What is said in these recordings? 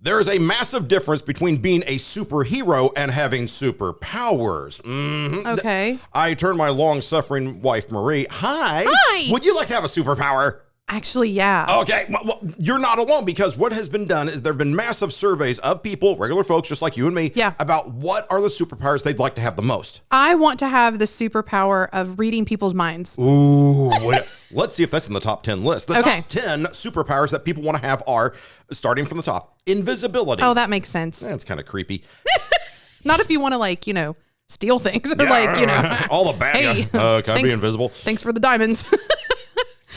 There is a massive difference between being a superhero and having superpowers. Mm-hmm. Okay. I turned my long-suffering wife, Marie. Hi. Hi. Would you like to have a superpower? Actually, yeah. Okay, well, you're not alone, because what has been done is there have been massive surveys of people, regular folks just like you and me, about what are the superpowers they'd like to have the most. I want to have the superpower of reading people's minds. Ooh, let's see if that's in the top 10 list. The top 10 superpowers that people want to have are, starting from the top, invisibility. Oh, that makes sense. That's kind of creepy. Not if you want to, steal things or all the bad hey, guys. Can I be invisible? Thanks for the diamonds.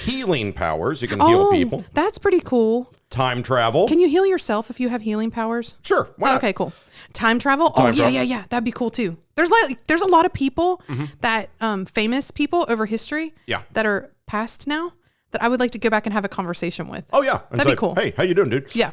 Healing powers. You can heal people. That's pretty cool. Time travel. Can you heal yourself if you have healing powers? Sure. Why not? Okay, cool. Time travel. Yeah. That'd be cool too. There's a lot of people that famous people over history that are past now that I would like to go back and have a conversation with. Oh yeah. That'd be cool. Hey, how you doing, dude? Yeah.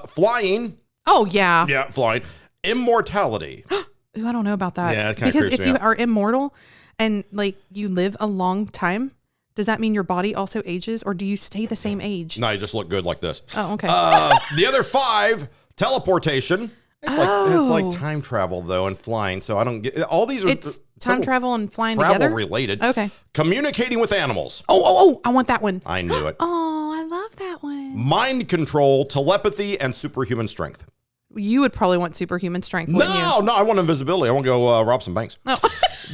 Flying. Oh yeah. Yeah, flying. Immortality. Ooh, I don't know about that. Yeah, it kind of because creeps if me you out. are immortal and you live a long time, does that mean your body also ages, or do you stay the same age? No, you just look good like this. Oh, okay. The other 5, teleportation. It's like time travel though and flying. So I don't get all these are. It's time travel and flying travel together. Related. Okay. Communicating with animals. Oh! I want that one. I knew it. Oh, I love that one. Mind control, telepathy, and superhuman strength. You would probably want superhuman strength, wouldn't you? No, I want invisibility. I want to go rob some banks. No.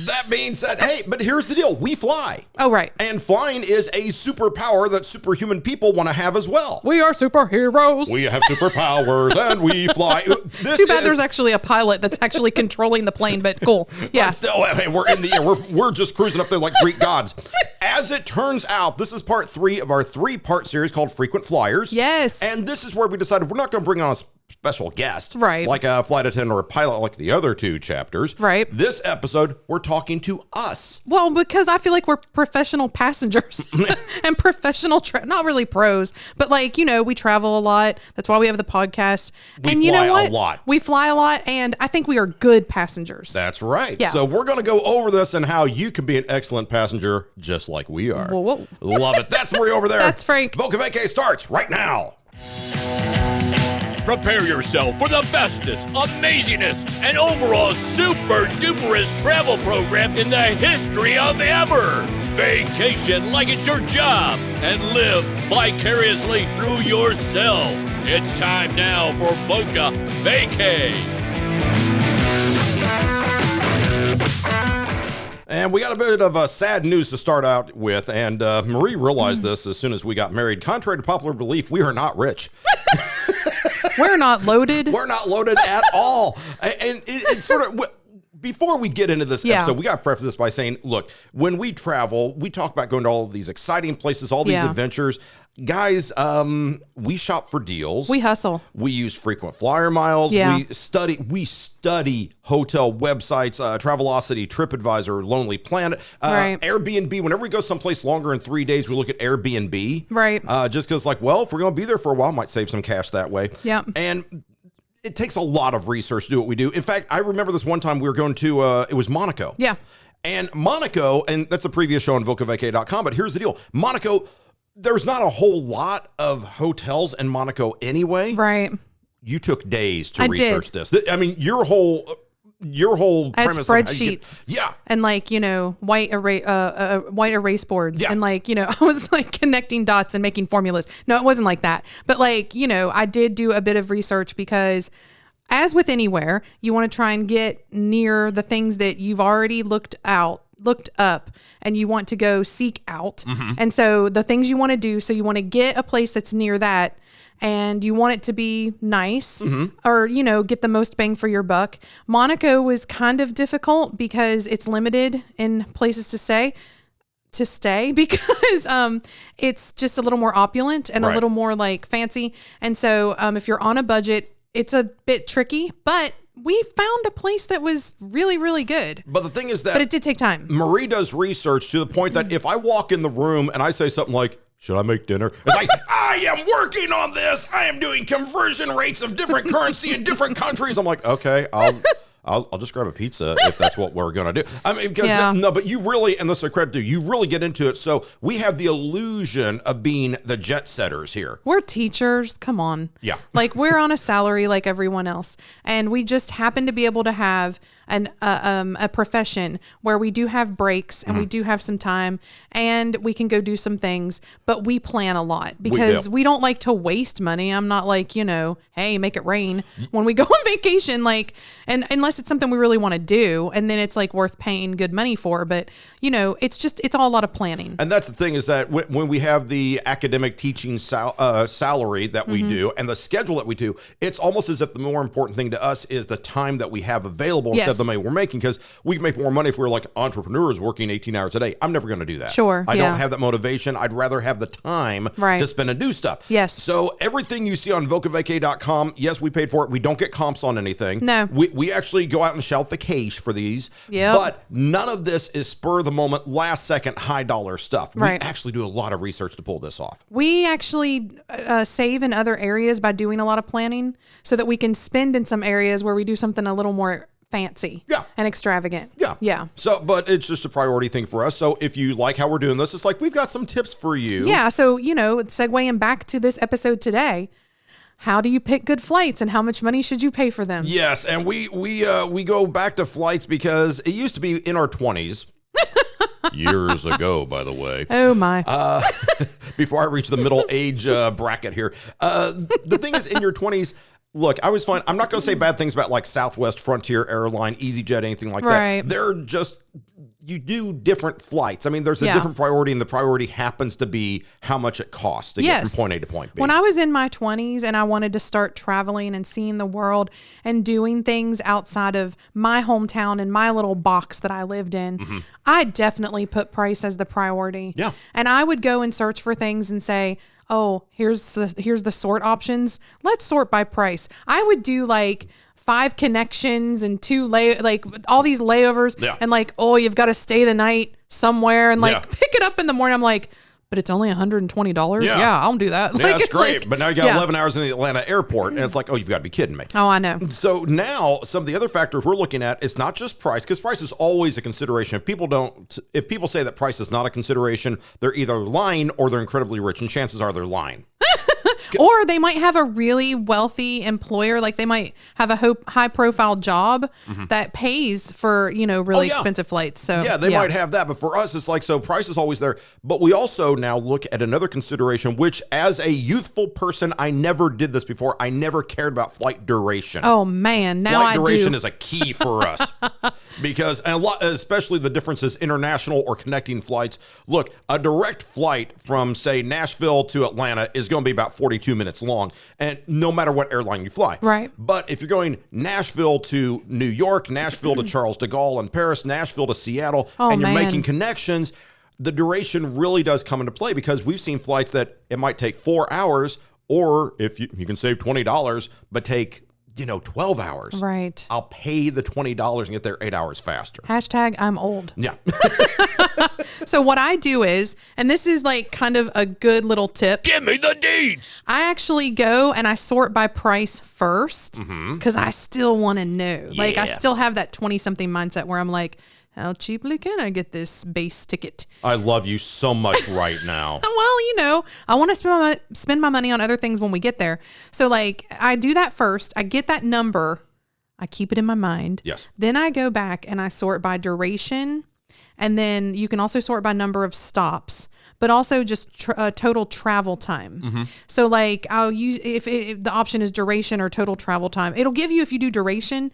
That being said, hey, but here's the deal. We fly. Oh, right. And flying is a superpower that superhuman people want to have as well. We are superheroes. We have superpowers and we fly. Too bad there's actually a pilot that's actually controlling the plane, but cool. Yeah. But still, hey, we're in the air. We're just cruising up there like Greek gods. As it turns out, this is part 3 of our 3-part series called Frequent Flyers. Yes. And this is where we decided we're not going to bring on a special guest. Right. Like a flight attendant or a pilot like the other 2 chapters. Right. This episode, we're talking to us. Well, because I feel like we're professional passengers and professional, not really pros, but we travel a lot. That's why we have the podcast. We fly a lot. We fly a lot, and I think we are good passengers. That's right. Yeah. So we're going to go over this and how you can be an excellent passenger just like we are. Whoa. Love it. That's Marie over there. That's Frank. Voca Vacay starts right now. Prepare yourself for the bestest, amazingest, and overall super duperest travel program in the history of ever. Vacation like it's your job and live vicariously through yourself. It's time now for Voca Vacay. And we got a bit of sad news to start out with. And Marie realized this as soon as we got married. Contrary to popular belief, we are not rich. We're not loaded. We're not loaded at all. And it's sort of, before we get into this episode, we got to preface this by saying, look, when we travel, we talk about going to all of these exciting places, all these adventures. Guys, we shop for deals. We hustle. We use frequent flyer miles. Yeah. We study hotel websites, Travelocity, TripAdvisor, Lonely Planet, Airbnb. Whenever we go someplace longer than 3 days, we look at Airbnb. Right. Just because, if we're going to be there for a while, might save some cash that way. Yeah. And it takes a lot of research to do what we do. In fact, I remember this one time we were going to, it was Monaco. Yeah. And Monaco, and that's a previous show on vocavacay.com, but here's the deal. Monaco, there's not a whole lot of hotels in Monaco anyway. Right. You took days to research this. I mean, your whole I had premise. spreadsheets. And white erase boards. Yeah. And I was connecting dots and making formulas. No, it wasn't like that. But I did do a bit of research because as with anywhere, you want to try and get near the things that you've already looked up and you want to go seek out. Mm-hmm. And so the things you want to do, so you want to get a place that's near that and you want it to be nice or, get the most bang for your buck. Monaco was kind of difficult because it's limited in places to stay because it's just a little more opulent and a little more fancy. And so if you're on a budget, it's a bit tricky, but we found a place that was really, really good. But the thing is that... But it did take time. Marie does research to the point that if I walk in the room and I say something like, should I make dinner? It's like, I am working on this. I am doing conversion rates of different currency in different countries. I'm like, okay, I'll just grab a pizza if that's what we're going to do. I mean, because no, but you really, and this is a credit to you, really get into it. So we have the illusion of being the jet setters here. We're teachers. Come on. Yeah. Like we're on a salary like everyone else. And we just happen to be able to have a profession where we do have breaks and we do have some time and we can go do some things, but we plan a lot because we don't like to waste money. I'm not like, hey, make it rain when we go on vacation, like, and unless it's something we really want to do, and then it's like worth paying good money for. But it's all a lot of planning. And that's the thing is that when we have the academic teaching salary that we do and the schedule that we do, it's almost as if the more important thing to us is the time that we have available instead of the money we're making, because we can make more money if we're like entrepreneurs working 18 hours a day. I'm never going to do that. Sure. I don't have that motivation. I'd rather have the time to spend and do stuff. Yes. So everything you see on vocavacay.com, yes, we paid for it. We don't get comps on anything. No. We actually go out and shout the cash for these. Yep. But none of this is spur of the moment, last second, high dollar stuff. Right. We actually do a lot of research to pull this off. We actually save in other areas by doing a lot of planning so that we can spend in some areas where we do something a little more fancy and extravagant. Yeah. So, but it's just a priority thing for us. So if you like how we're doing this, it's like, we've got some tips for you. Yeah. So, segueing back to this episode today, how do you pick good flights and how much money should you pay for them? Yes. And we go back to flights because it used to be in our 20s. Years ago, by the way. Oh my. Before I reach the middle age bracket here. The thing is, in your 20s, look, I was fine. I'm not going to say bad things about like Southwest, Frontier Airline, EasyJet, anything like that. They're just, you do different flights. I mean, there's a different priority, and the priority happens to be how much it costs to get from point A to point B. When I was in my 20s and I wanted to start traveling and seeing the world and doing things outside of my hometown and my little box that I lived in, I definitely put price as the priority. Yeah. And I would go and search for things and say, oh, here's the sort options. Let's sort by price. I would do like 5 connections and 2 like all these layovers and like, oh, you've got to stay the night somewhere and like pick it up in the morning. I'm like, but it's only $120. Yeah, I'll do that. Yeah, that's great. But now you got 11 hours in the Atlanta airport, and it's like, oh, you've got to be kidding me. Oh, I know. So now some of the other factors we're looking at is not just price, because price is always a consideration. If people say that price is not a consideration, they're either lying or they're incredibly rich, and chances are they're lying. Or they might have a really wealthy employer, like they might have a high profile job that pays for, really expensive flights. So they might have that. But for us, it's like, so price is always there. But we also now look at another consideration, which as a youthful person, I never did this before. I never cared about flight duration. Oh man, now I do. Flight duration is a key for us. Because especially the differences international or connecting flights. Look, a direct flight from, say, Nashville to Atlanta is going to be about 42 minutes long, and no matter what airline you fly. Right. But if you're going Nashville to New York, Nashville to Charles de Gaulle and Paris, Nashville to Seattle, and you're making connections, the duration really does come into play, because we've seen flights that it might take 4 hours, or if you can save $20, but take 12 hours. Right. I'll pay the $20 and get there 8 hours faster. # I'm old. Yeah. So what I do is, and this is like kind of a good little tip. Give me the deets. I actually go and I sort by price first, because I still want to know. Yeah. Like I still have that 20-something mindset where I'm like, how cheaply can I get this base ticket? I love you so much right now. Well, I want to spend my money on other things when we get there. So like I do that first. I get that number. I keep it in my mind. Yes. Then I go back and I sort by duration. And then you can also sort by number of stops, but also just total travel time. So like I'll use, if the option is duration or total travel time, it'll give you, if you do duration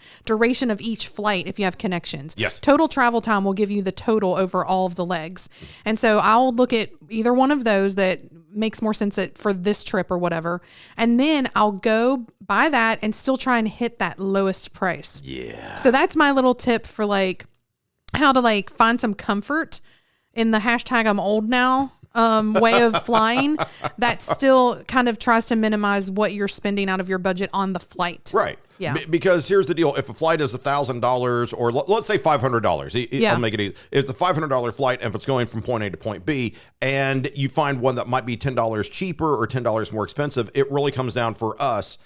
of each flight, if you have connections. Yes. Total travel time will give you the total over all of the legs. And so I'll look at either one of those that makes more sense for this trip or whatever. And then I'll go buy that and still try and hit that lowest price. Yeah. So that's my little tip for like, how to like find some comfort in the # I'm old now way of flying that still kind of tries to minimize what you're spending out of your budget on the flight. Right. Yeah. Because here's the deal. If a flight is $1,000 or let's say $500, I'll make it easy. It's a $500 flight, and if it's going from point A to point B, and you find one that might be $10 cheaper or $10 more expensive, it really comes down for us,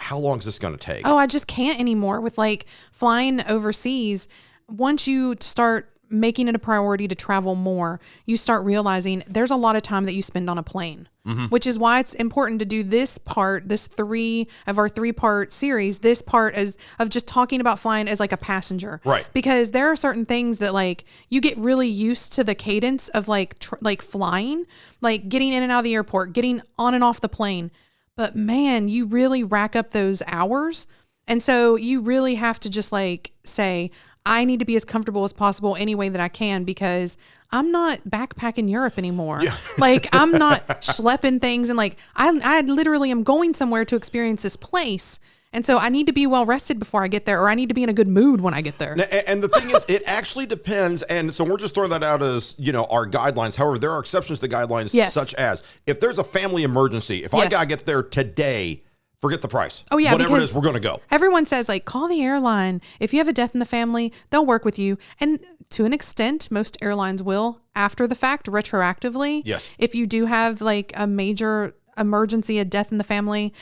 how long is this going to take? Oh, I just can't anymore with like flying overseas. Once you start making it a priority to travel more, you start realizing there's a lot of time that you spend on a plane, which is why it's important to do this part, this 3-part series, this part of just talking about flying as like a passenger. Right. Because there are certain things that like you get really used to the cadence of like flying, like getting in and out of the airport, getting on and off the plane. But man, you really rack up those hours. And so you really have to just like say, I need to be as comfortable as possible any way that I can because I'm not backpacking Europe anymore. Yeah. Like I'm not schlepping things and like I literally am going somewhere to experience this place. And so I need to be well rested before I get there, or I need to be in a good mood when I get there. And the thing is, it actually depends. And so we're just throwing that out as, our guidelines. However, there are exceptions to guidelines, such as if there's a family emergency, if I got to get there today, forget the price. Oh, yeah. Whatever it is, we're going to go. Everyone says, like, call the airline. If you have a death in the family, they'll work with you. And to an extent, most airlines will after the fact, retroactively. Yes. If you do have, like, a major emergency, a death in the family.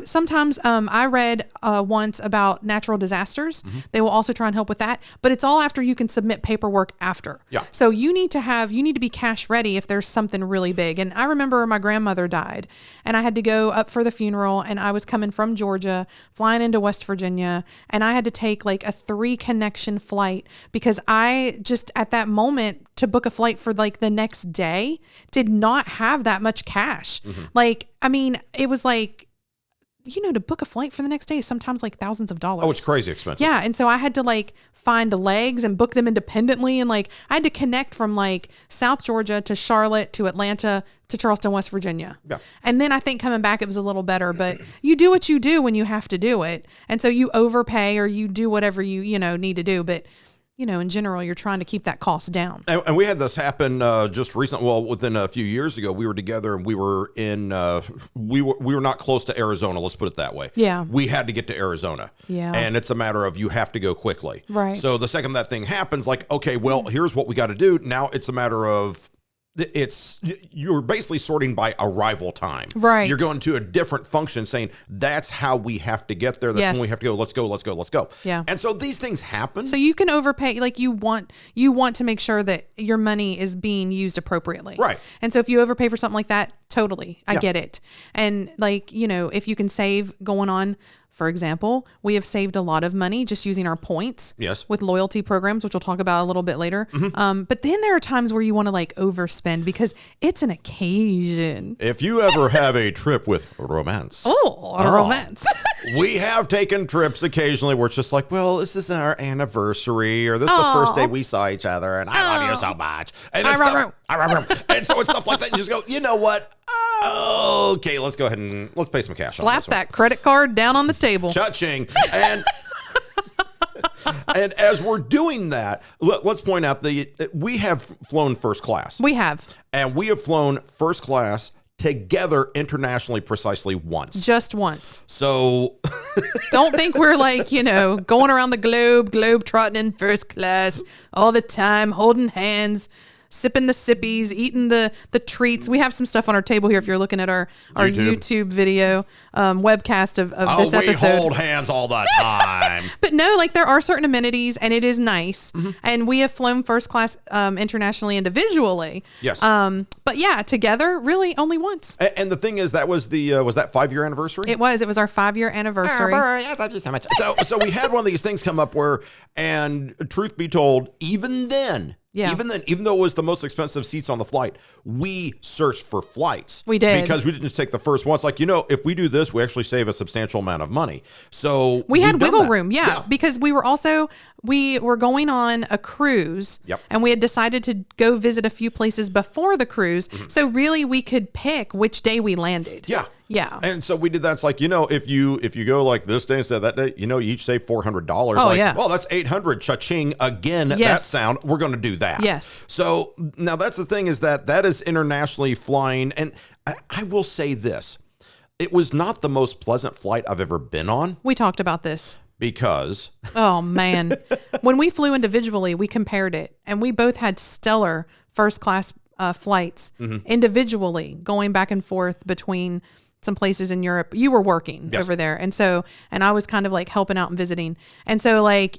Sometimes I read once about natural disasters. They will also try and help with that, but it's all after you can submit paperwork after. Yeah. So you need to be cash ready if there's something really big. And I remember my grandmother died and I had to go up for the funeral, and I was coming from Georgia, flying into West Virginia, and I had to take like a 3-connection flight because I just at that moment to book a flight for like the next day did not have that much cash. It was like, to book a flight for the next day is sometimes like thousands of dollars. Oh, it's crazy expensive. Yeah. And so I had to like find legs and book them independently. And like, I had to connect from like South Georgia to Charlotte to Atlanta to Charleston, West Virginia. Yeah. And then I think coming back, it was a little better, but you do what you do when you have to do it. And so you overpay or you do whatever you need to do. But in general, you're trying to keep that cost down. And we had this happen just recently. Well, within a few years ago, we were together and we were in. We were not close to Arizona. Let's put it that way. Yeah. We had to get to Arizona. Yeah. And it's a matter of you have to go quickly. Right. So the second that thing happens, like, okay, well, here's what we got to do. Now it's a matter of. You're basically sorting by arrival time. Right. You're going to a different function saying that's how we have to get there. That's when we have to go. Let's go. Yeah. And so these things happen. So you can overpay. Like you want to make sure that your money is being used appropriately. Right. And so if you overpay for something like that, totally. I get it. And like, if you can save going on, for example, we have saved a lot of money just using our points with loyalty programs, which we'll talk about a little bit later. But then there are times where you want to like overspend because it's an occasion. If you ever have a trip with romance. Romance. We have taken trips occasionally where it's just like, well, this is our anniversary or this is the first day we saw each other and I love you so much. And, and so it's stuff like that. You just go, you know what? Okay, let's go ahead and let's pay some cash. Slap that credit card down on the table. Cha-ching. And as we're doing that, let's point out that we have flown first class. We have. And we have flown first class together internationally precisely once. Just once. So don't think we're like, going around the globe trotting in first class all the time, holding hands, sipping the sippies, eating the treats. We have some stuff on our table here if you're looking at our YouTube video webcast of this episode. We hold hands all the time. But no, like there are certain amenities and it is nice. And we have flown first class internationally individually. Yes. But yeah, together really only once. And the thing is, that was was that 5-year anniversary? It was our 5-year anniversary. Thank you so much. So we had one of these things come up and truth be told, even then, even though it was the most expensive seats on the flight, we searched for flights. We did. Because we didn't just take the first one. It's like, if we do this, we actually save a substantial amount of money. So we had wiggle room. Yeah. Because we were going on a cruise. Yep. And we had decided to go visit a few places before the cruise. So really we could pick which day we landed. Yeah. Yeah. And so we did that. It's like, if you go like this day instead of that day, you each save $400. Oh, like, yeah. Well, that's $800. Cha-ching again. That sound. We're going to do that. Yes. So now that's the thing is that is internationally flying. And I will say this. It was not the most pleasant flight I've ever been on. We talked about this. Because. Oh, man. When we flew individually, we compared it. And we both had stellar first class flights individually going back and forth between some places in Europe. You were working over there. And I was kind of like helping out and visiting. And so like,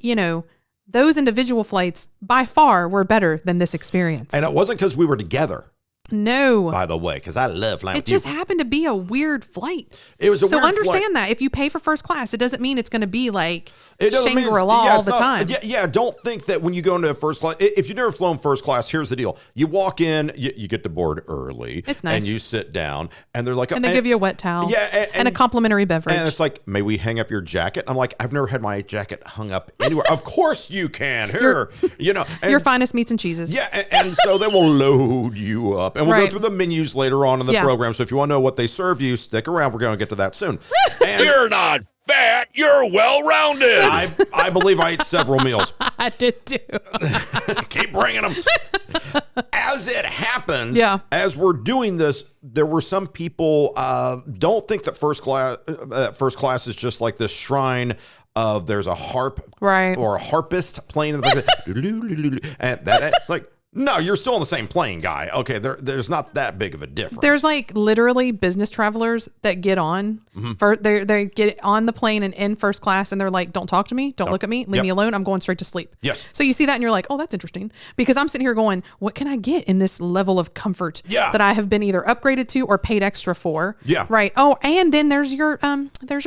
those individual flights by far were better than this experience. And it wasn't because we were together. No. By the way, because I love flying with you. It just happened to be a weird flight. It was a weird flight. So understand that. If you pay for first class, it doesn't mean it's going to be like Shangri-La all the time. Yeah, don't think that when you go into first class, if you've never flown first class, here's the deal. You walk in, you get to board early. It's nice. And you sit down, and they're like... And they give you a wet towel. Yeah, and a complimentary beverage. And it's like, may we hang up your jacket? I'm like, I've never had my jacket hung up anywhere. Of course you can. Here, your finest meats and cheeses. Yeah, and so they will load you up. And we'll go through the menus later on in the program. So if you want to know what they serve you, stick around. We're going to get to that soon. And you're not fat. You're well-rounded. I believe I ate several meals. I did too. Keep bringing them. As it happens, as we're doing this, there were some people don't think that first class is just like this shrine of there's a harp or a harpist playing in the back. And that like. No, you're still on the same plane, guy. Okay, there's not that big of a difference. There's like literally business travelers that get on. They get on the plane and in first class, and they're like, "Don't talk to me, don't look at me, leave me alone. I'm going straight to sleep." Yes. So you see that, and you're like, "Oh, that's interesting," because I'm sitting here going, "What can I get in this level of comfort that I have been either upgraded to or paid extra for?" Yeah. Right. Oh, and then there's your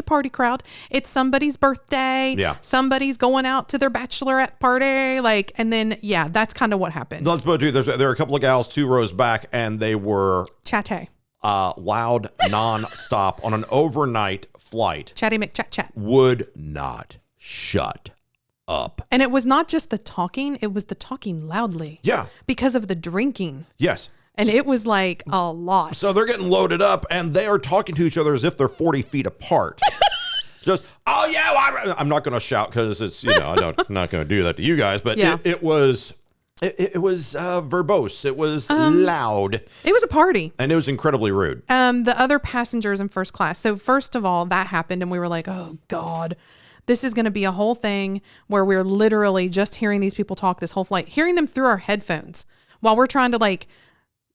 party crowd. It's somebody's birthday. Yeah. Somebody's going out to their bachelorette party. Like, and then that's kind of what happened. There are a couple of gals 2 rows back, and they were chatty, loud, non-stop on an overnight flight. Chatty McChat. Would not shut up. And it was not just the talking; it was the talking loudly. Yeah, because of the drinking. Yes. And it was like a lot. So they're getting loaded up, and they are talking to each other as if they're 40 feet apart. Just, I'm not going to shout because it's I'm not going to do that to you guys, but it was. It was verbose. It was loud. It was a party. And it was incredibly rude. The other passengers in first class. So first of all, that happened and we were like, oh God, this is going to be a whole thing where we're literally just hearing these people talk this whole flight, hearing them through our headphones while we're trying to like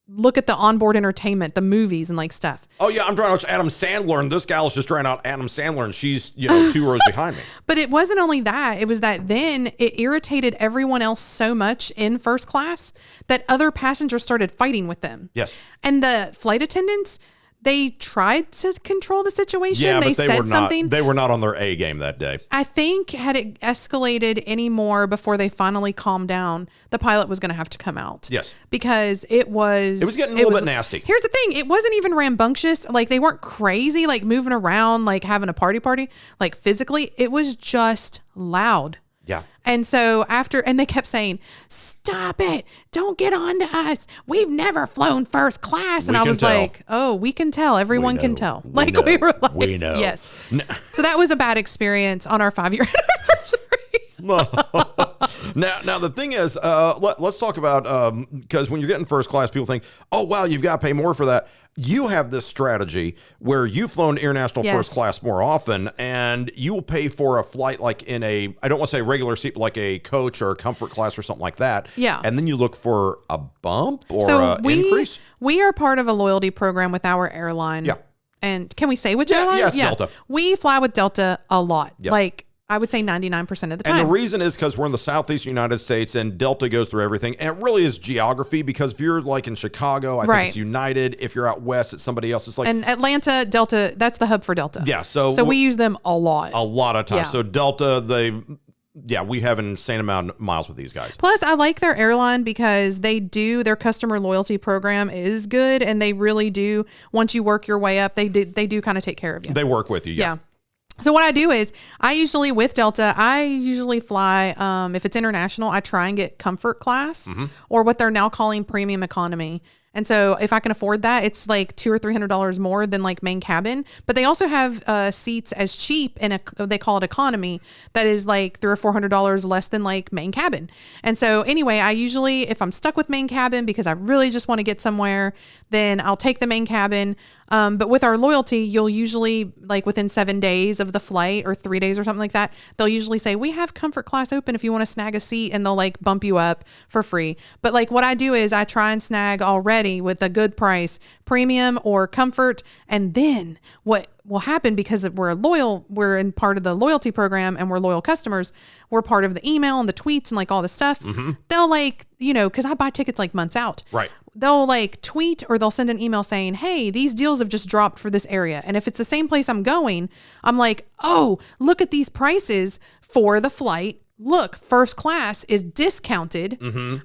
look at the onboard entertainment, the movies and like stuff. Oh yeah, I'm trying to watch Adam Sandler, and this gal's just trying out Adam Sandler, and she's 2 rows behind me. But it wasn't only that; it was that then it irritated everyone else so much in first class that other passengers started fighting with them. Yes, and the flight attendants. They tried to control the situation. Yeah, they but said something. They were not on their A game that day. I think had it escalated any more before they finally calmed down, the pilot was going to have to come out. Yes. Because it was getting a little bit nasty. Here's the thing. It wasn't even rambunctious. Like they weren't crazy, like moving around, like having a party, like physically. It was just loud. Yeah. And so and they kept saying, "Stop it. Don't get on to us. We've never flown first class." And I was like, "Oh, we can tell. Everyone can tell." We were like, we know. Yes. No. So that was a bad experience on our 5-year anniversary. Now the thing is, let's talk about, because when you're getting first class, people think, oh, wow, you've got to pay more for that. You have this strategy where you've flown international first class more often, and you will pay for a flight like in I don't want to say regular seat, but like a coach or a comfort class or something like that. Yeah. And then you look for a bump or an increase. We are part of a loyalty program with our airline. Yeah. And can we say which airline? Yes, Delta. We fly with Delta a lot. Yes. Like, I would say 99% of the time. And the reason is because we're in the Southeast United States and Delta goes through everything. And it really is geography, because if you're like in Chicago, I think it's United. If you're out west, it's somebody else. It's like, and Atlanta, Delta, that's the hub for Delta. Yeah. So we use them a lot. A lot of times. Yeah. So Delta, we have an insane amount of miles with these guys. Plus, I like their airline because their customer loyalty program is good. And they really do, once you work your way up, they do kind of take care of you. They work with you. Yeah. So what I do is with Delta, I usually fly, if it's international, I try and get comfort class or what they're now calling premium economy. And so if I can afford that, it's like $200 or $300 more than like main cabin. But they also have seats as cheap in they call it economy, that is like $300 or $400 less than like main cabin. And so anyway, I usually, if I'm stuck with main cabin because I really just want to get somewhere, then I'll take the main cabin. But with our loyalty, you'll usually, like within 7 days of the flight or 3 days or something like that, they'll usually say, we have comfort class open if you want to snag a seat, and they'll like bump you up for free. But like what I do is I try and snag already with a good price, premium or comfort. And then what will happen, because we're in part of the loyalty program and we're loyal customers, we're part of the email and the tweets and like all the stuff. They'll like, because I buy tickets like months out. Right. They'll like tweet or they'll send an email saying, hey, these deals have just dropped for this area. And if it's the same place I'm going, I'm like, oh, look at these prices for the flight. Look, first class is discounted.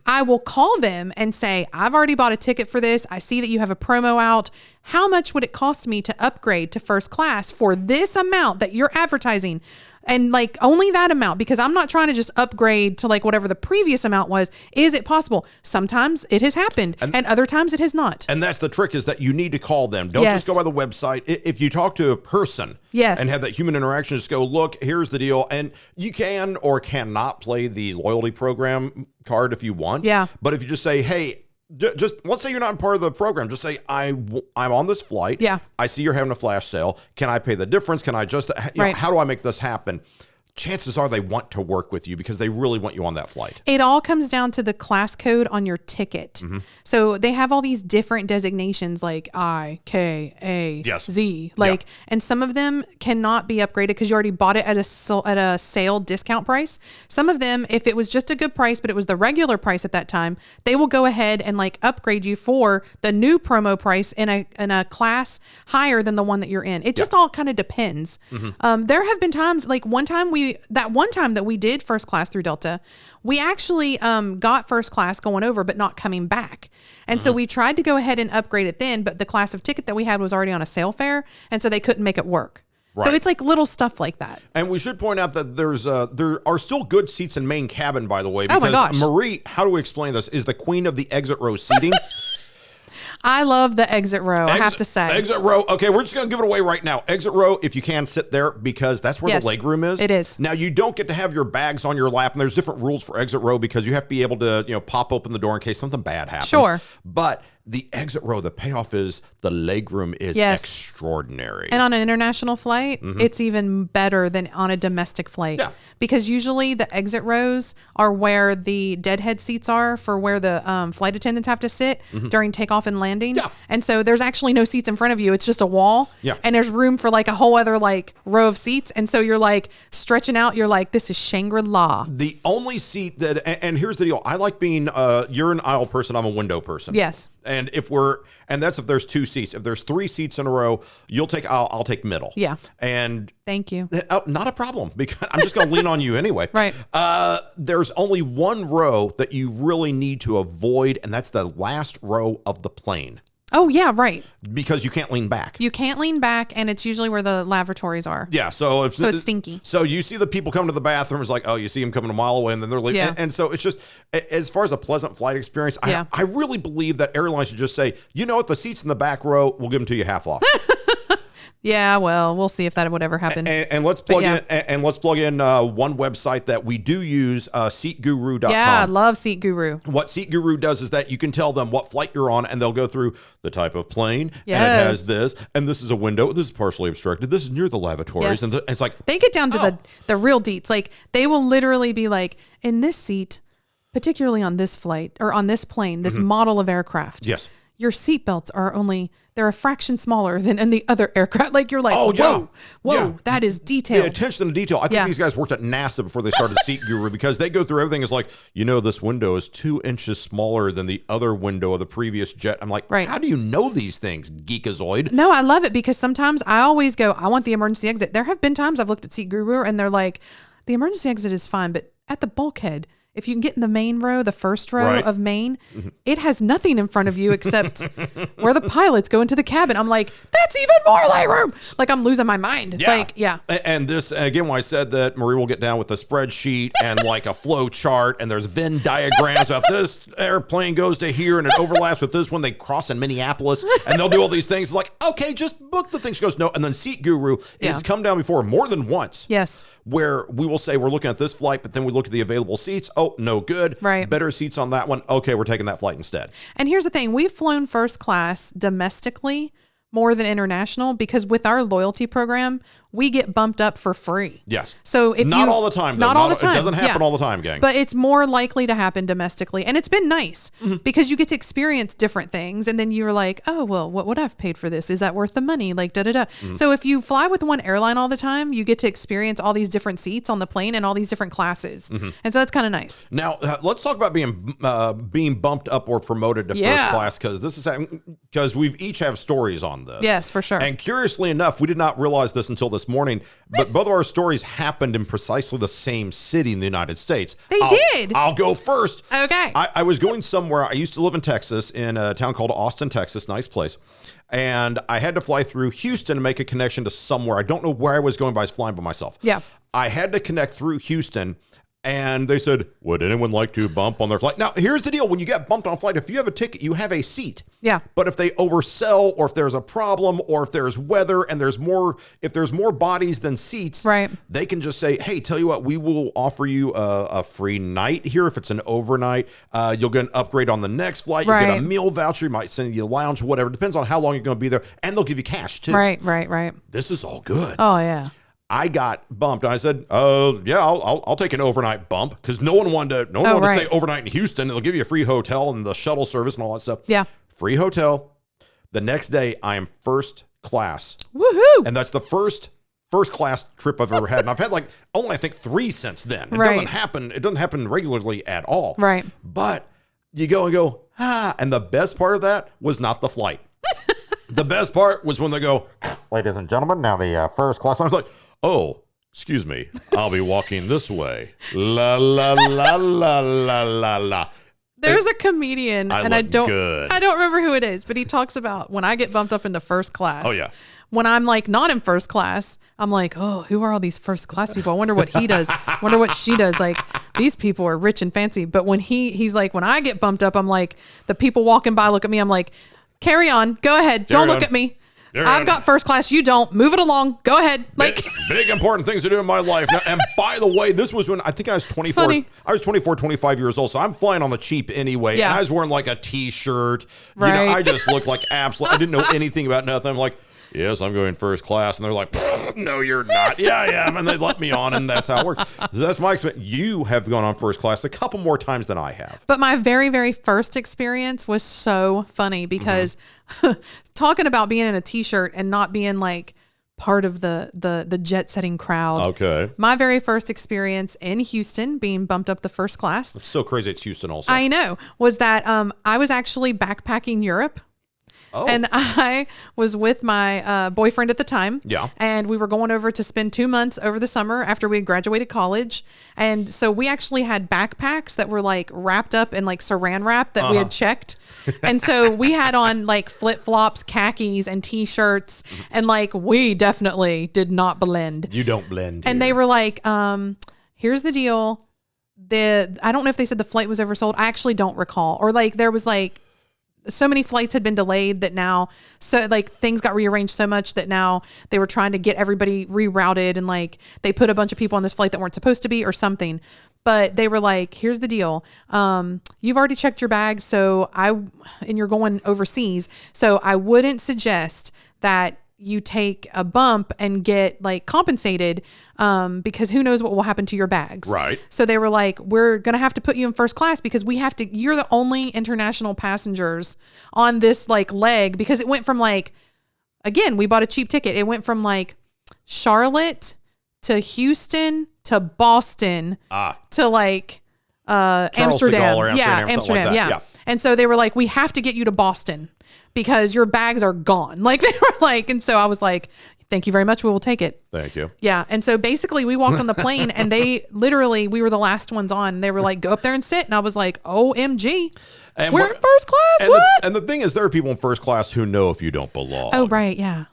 I will call them and say, I've already bought a ticket for this. I see that you have a promo out. How much would it cost me to upgrade to first class for this amount that you're advertising? And like only that amount, because I'm not trying to just upgrade to like whatever the previous amount was. Is it possible? Sometimes it has happened and other times it has not. And that's the trick, is that you need to call them. Don't just go by the website. If you talk to a person and have that human interaction, just go, look, here's the deal. And you can or cannot play the loyalty program card if you want. Yeah. But if you just say, hey, just let's say you're not part of the program. Just say, I'm on this flight. Yeah. I see you're having a flash sale. Can I pay the difference? Can I just, how do I make this happen? Chances are they want to work with you because they really want you on that flight. It all comes down to the class code on your ticket. So they have all these different designations like I, K, A, Z. And some of them cannot be upgraded because you already bought it at a sale discount price. Some of them, if it was just a good price, but it was the regular price at that time, they will go ahead and like upgrade you for the new promo price in a class higher than the one that you're in. It just all kind of depends. There have been times, like one time that we did first class through Delta, we actually got first class going over, but not coming back. And so we tried to go ahead and upgrade it then, but the class of ticket that we had was already on a sale fare. And so they couldn't make it work. Right. So it's like little stuff like that. And we should point out that there are still good seats in main cabin, by the way. Because oh my gosh. Marie, how do we explain this, is the queen of the exit row seating. I love the exit row, I have to say. Exit row. Okay, we're just going to give it away right now. Exit row, if you can, sit there because that's where the leg room is. It is. Now, you don't get to have your bags on your lap, and there's different rules for exit row because you have to be able to, pop open the door in case something bad happens. Sure. But the exit row, the payoff is the leg room is extraordinary. And on an international flight, it's even better than on a domestic flight. Yeah. Because usually the exit rows are where the deadhead seats are for where the flight attendants have to sit during takeoff and landing. Yeah. And so there's actually no seats in front of you. It's just a wall. Yeah. And there's room for like a whole other like row of seats. And so you're like stretching out. You're like, this is Shangri-La. The only seat that, and here's the deal. I like being, you're an aisle person. I'm a window person. Yes. And that's if there's 2 seats. If there's 3 seats in a row, I'll take middle. Yeah. And thank you. Not a problem, because I'm just going to lean on you anyway. Right. There's only one row that you really need to avoid, and that's the last row of the plane. Oh, yeah, right. Because you can't lean back. You can't lean back, and it's usually where the lavatories are. Yeah, so it's stinky. So you see the people come to the bathroom, it's like, oh, you see them coming a mile away, and then they're leaving. Yeah. And so it's just, as far as a pleasant flight experience, I really believe that airlines should just say, you know what, the seats in the back row, we'll give them to you half off. Yeah, well, we'll see if that would ever happen. And let's plug in one website that we do use, SeatGuru.com. Yeah, I love Seat Guru. What Seat Guru does is that you can tell them what flight you're on, and they'll go through the type of plane, and it has this, and this is a window, this is partially obstructed, this is near the lavatories, and it's like they get down to the real deets. Like they will literally be like, in this seat, particularly on this flight or on this plane, this model of aircraft. Yes. Your seatbelts they're a fraction smaller than in the other aircraft. Like you're like, that is detailed. Yeah, attention to detail. I think these guys worked at NASA before they started Seat Guru, because they go through everything. It's like, this window is 2 inches smaller than the other window of the previous jet. I'm like, how do you know these things, geekazoid? No, I love it, because sometimes I always go, I want the emergency exit. There have been times I've looked at Seat Guru and they're like, the emergency exit is fine, but at the bulkhead, if you can get in the main row, the first row of main, it has nothing in front of you except where the pilots go into the cabin. I'm like, that's even more legroom. Like I'm losing my mind. Yeah. Like, yeah. And this, again, when I said that Marie will get down with a spreadsheet and like a flow chart, and there's Venn diagrams about this airplane goes to here and it overlaps with this one. They cross in Minneapolis and they'll do all these things. It's like, okay, just book the thing. She goes, no. And then Seat Guru, it's come down before more than once. Yes. Where we will say we're looking at this flight, but then we look at the available seats. Oh, no good. Right. Better seats on that one. Okay, we're taking that flight instead. And here's the thing. We've flown first class domestically more than international because with our loyalty program, we get bumped up for free. Yes. So if not all the time, though. Not all the time. It doesn't happen all the time, gang. But it's more likely to happen domestically. And it's been nice because you get to experience different things. And then you're like, oh, well, what would I have paid for this? Is that worth the money? Like, da-da-da. So if you fly with one airline all the time, you get to experience all these different seats on the plane and all these different classes. And so that's kind of nice. Now, let's talk about being bumped up or promoted to first class because we've each have stories on this. Yes, for sure. And curiously enough, we did not realize this until this morning, but both of our stories happened in precisely the same city in the United States. They did. I'll go first. Okay. I was going somewhere. I used to live in Texas, in a town called Austin, Texas. Nice place. And I had to fly through Houston to make a connection to somewhere. I don't know where I was going, but I was flying by myself. Yeah. I had to connect through Houston. And they said, would anyone like to bump on their flight? Now, here's the deal. When you get bumped on a flight, if you have a ticket, you have a seat. Yeah. But if they oversell or if there's a problem or if there's weather and if there's more bodies than seats, right, they can just say, hey, tell you what, we will offer you a free night here. If it's an overnight, you'll get an upgrade on the next flight. You get a meal voucher. You might send you a lounge, whatever. Depends on how long you're going to be there. And they'll give you cash too. Right. This is all good. Oh, yeah. I got bumped. I said, yeah, I'll take an overnight bump because no one wanted to stay overnight in Houston. They'll give you a free hotel and the shuttle service and all that stuff. Yeah. Free hotel. The next day, I am first class. Woohoo! And that's the first class trip I've ever had. And I've had only I think 3 since then. It doesn't happen regularly at all. Right. But you go and go, and the best part of that was not the flight. The best part was when they go, ladies and gentlemen, now the first class. I was like, oh, excuse me, I'll be walking this way. La, la, la, la, la, la, la. There's a comedian, and I don't remember who it is, but he talks about when I get bumped up into first class. Oh, yeah. When I'm not in first class, I'm like, oh, who are all these first class people? I wonder what he does. Wonder what she does. Like, these people are rich and fancy. But when he's like, when I get bumped up, I'm like, the people walking by look at me. I'm like, carry on. Go ahead. Don't look at me. I've got first class. You don't. Move it along. Go ahead. Big important things to do in my life. Now, and by the way, this was when I think I was 24. I was 24, 25 years old. So I'm flying on the cheap anyway. Yeah. And I was wearing a t-shirt. Right. I just looked like absolute. I didn't know anything about nothing. I'm like, yes, I'm going first class. And they're like, no, you're not. Yeah, I am. And they let me on, and that's how it works. So that's my experience. You have gone on first class a couple more times than I have. But my very, very first experience was so funny because talking about being in a t-shirt and not being part of the jet setting crowd. Okay. My very first experience in Houston, being bumped up the first class. It's so crazy it's Houston also. I know. Was that I was actually backpacking Europe. Oh. And I was with my boyfriend at the time. Yeah. And we were going over to spend 2 months over the summer after we had graduated college. And so we actually had backpacks that were wrapped up in saran wrap that we had checked. And so we had on flip-flops, khakis, and t-shirts. And we definitely did not blend. You don't blend. And they were like, here's the deal. I don't know if they said the flight was oversold. I actually don't recall. Or there was so many flights had been delayed that now, things got rearranged so much that now they were trying to get everybody rerouted and they put a bunch of people on this flight that weren't supposed to be or something. But they were like, here's the deal. You've already checked your bags. And you're going overseas. So I wouldn't suggest that you take a bump and get compensated because who knows what will happen to your bags. Right. So they were like, we're going to have to put you in first class because you're the only international passengers on this leg because it went from again, we bought a cheap ticket. It went from Charlotte to Houston to Boston to Amsterdam. Amsterdam. Yeah. And so they were like, we have to get you to Boston because your bags are gone. They were and so I was like, thank you very much. We will take it. Thank you. Yeah. And so basically we walked on the plane and we were the last ones on. They were like, go up there and sit. And I was like, OMG. And we're in first class. And the thing is, there are people in first class who know if you don't belong. Oh, right. Yeah.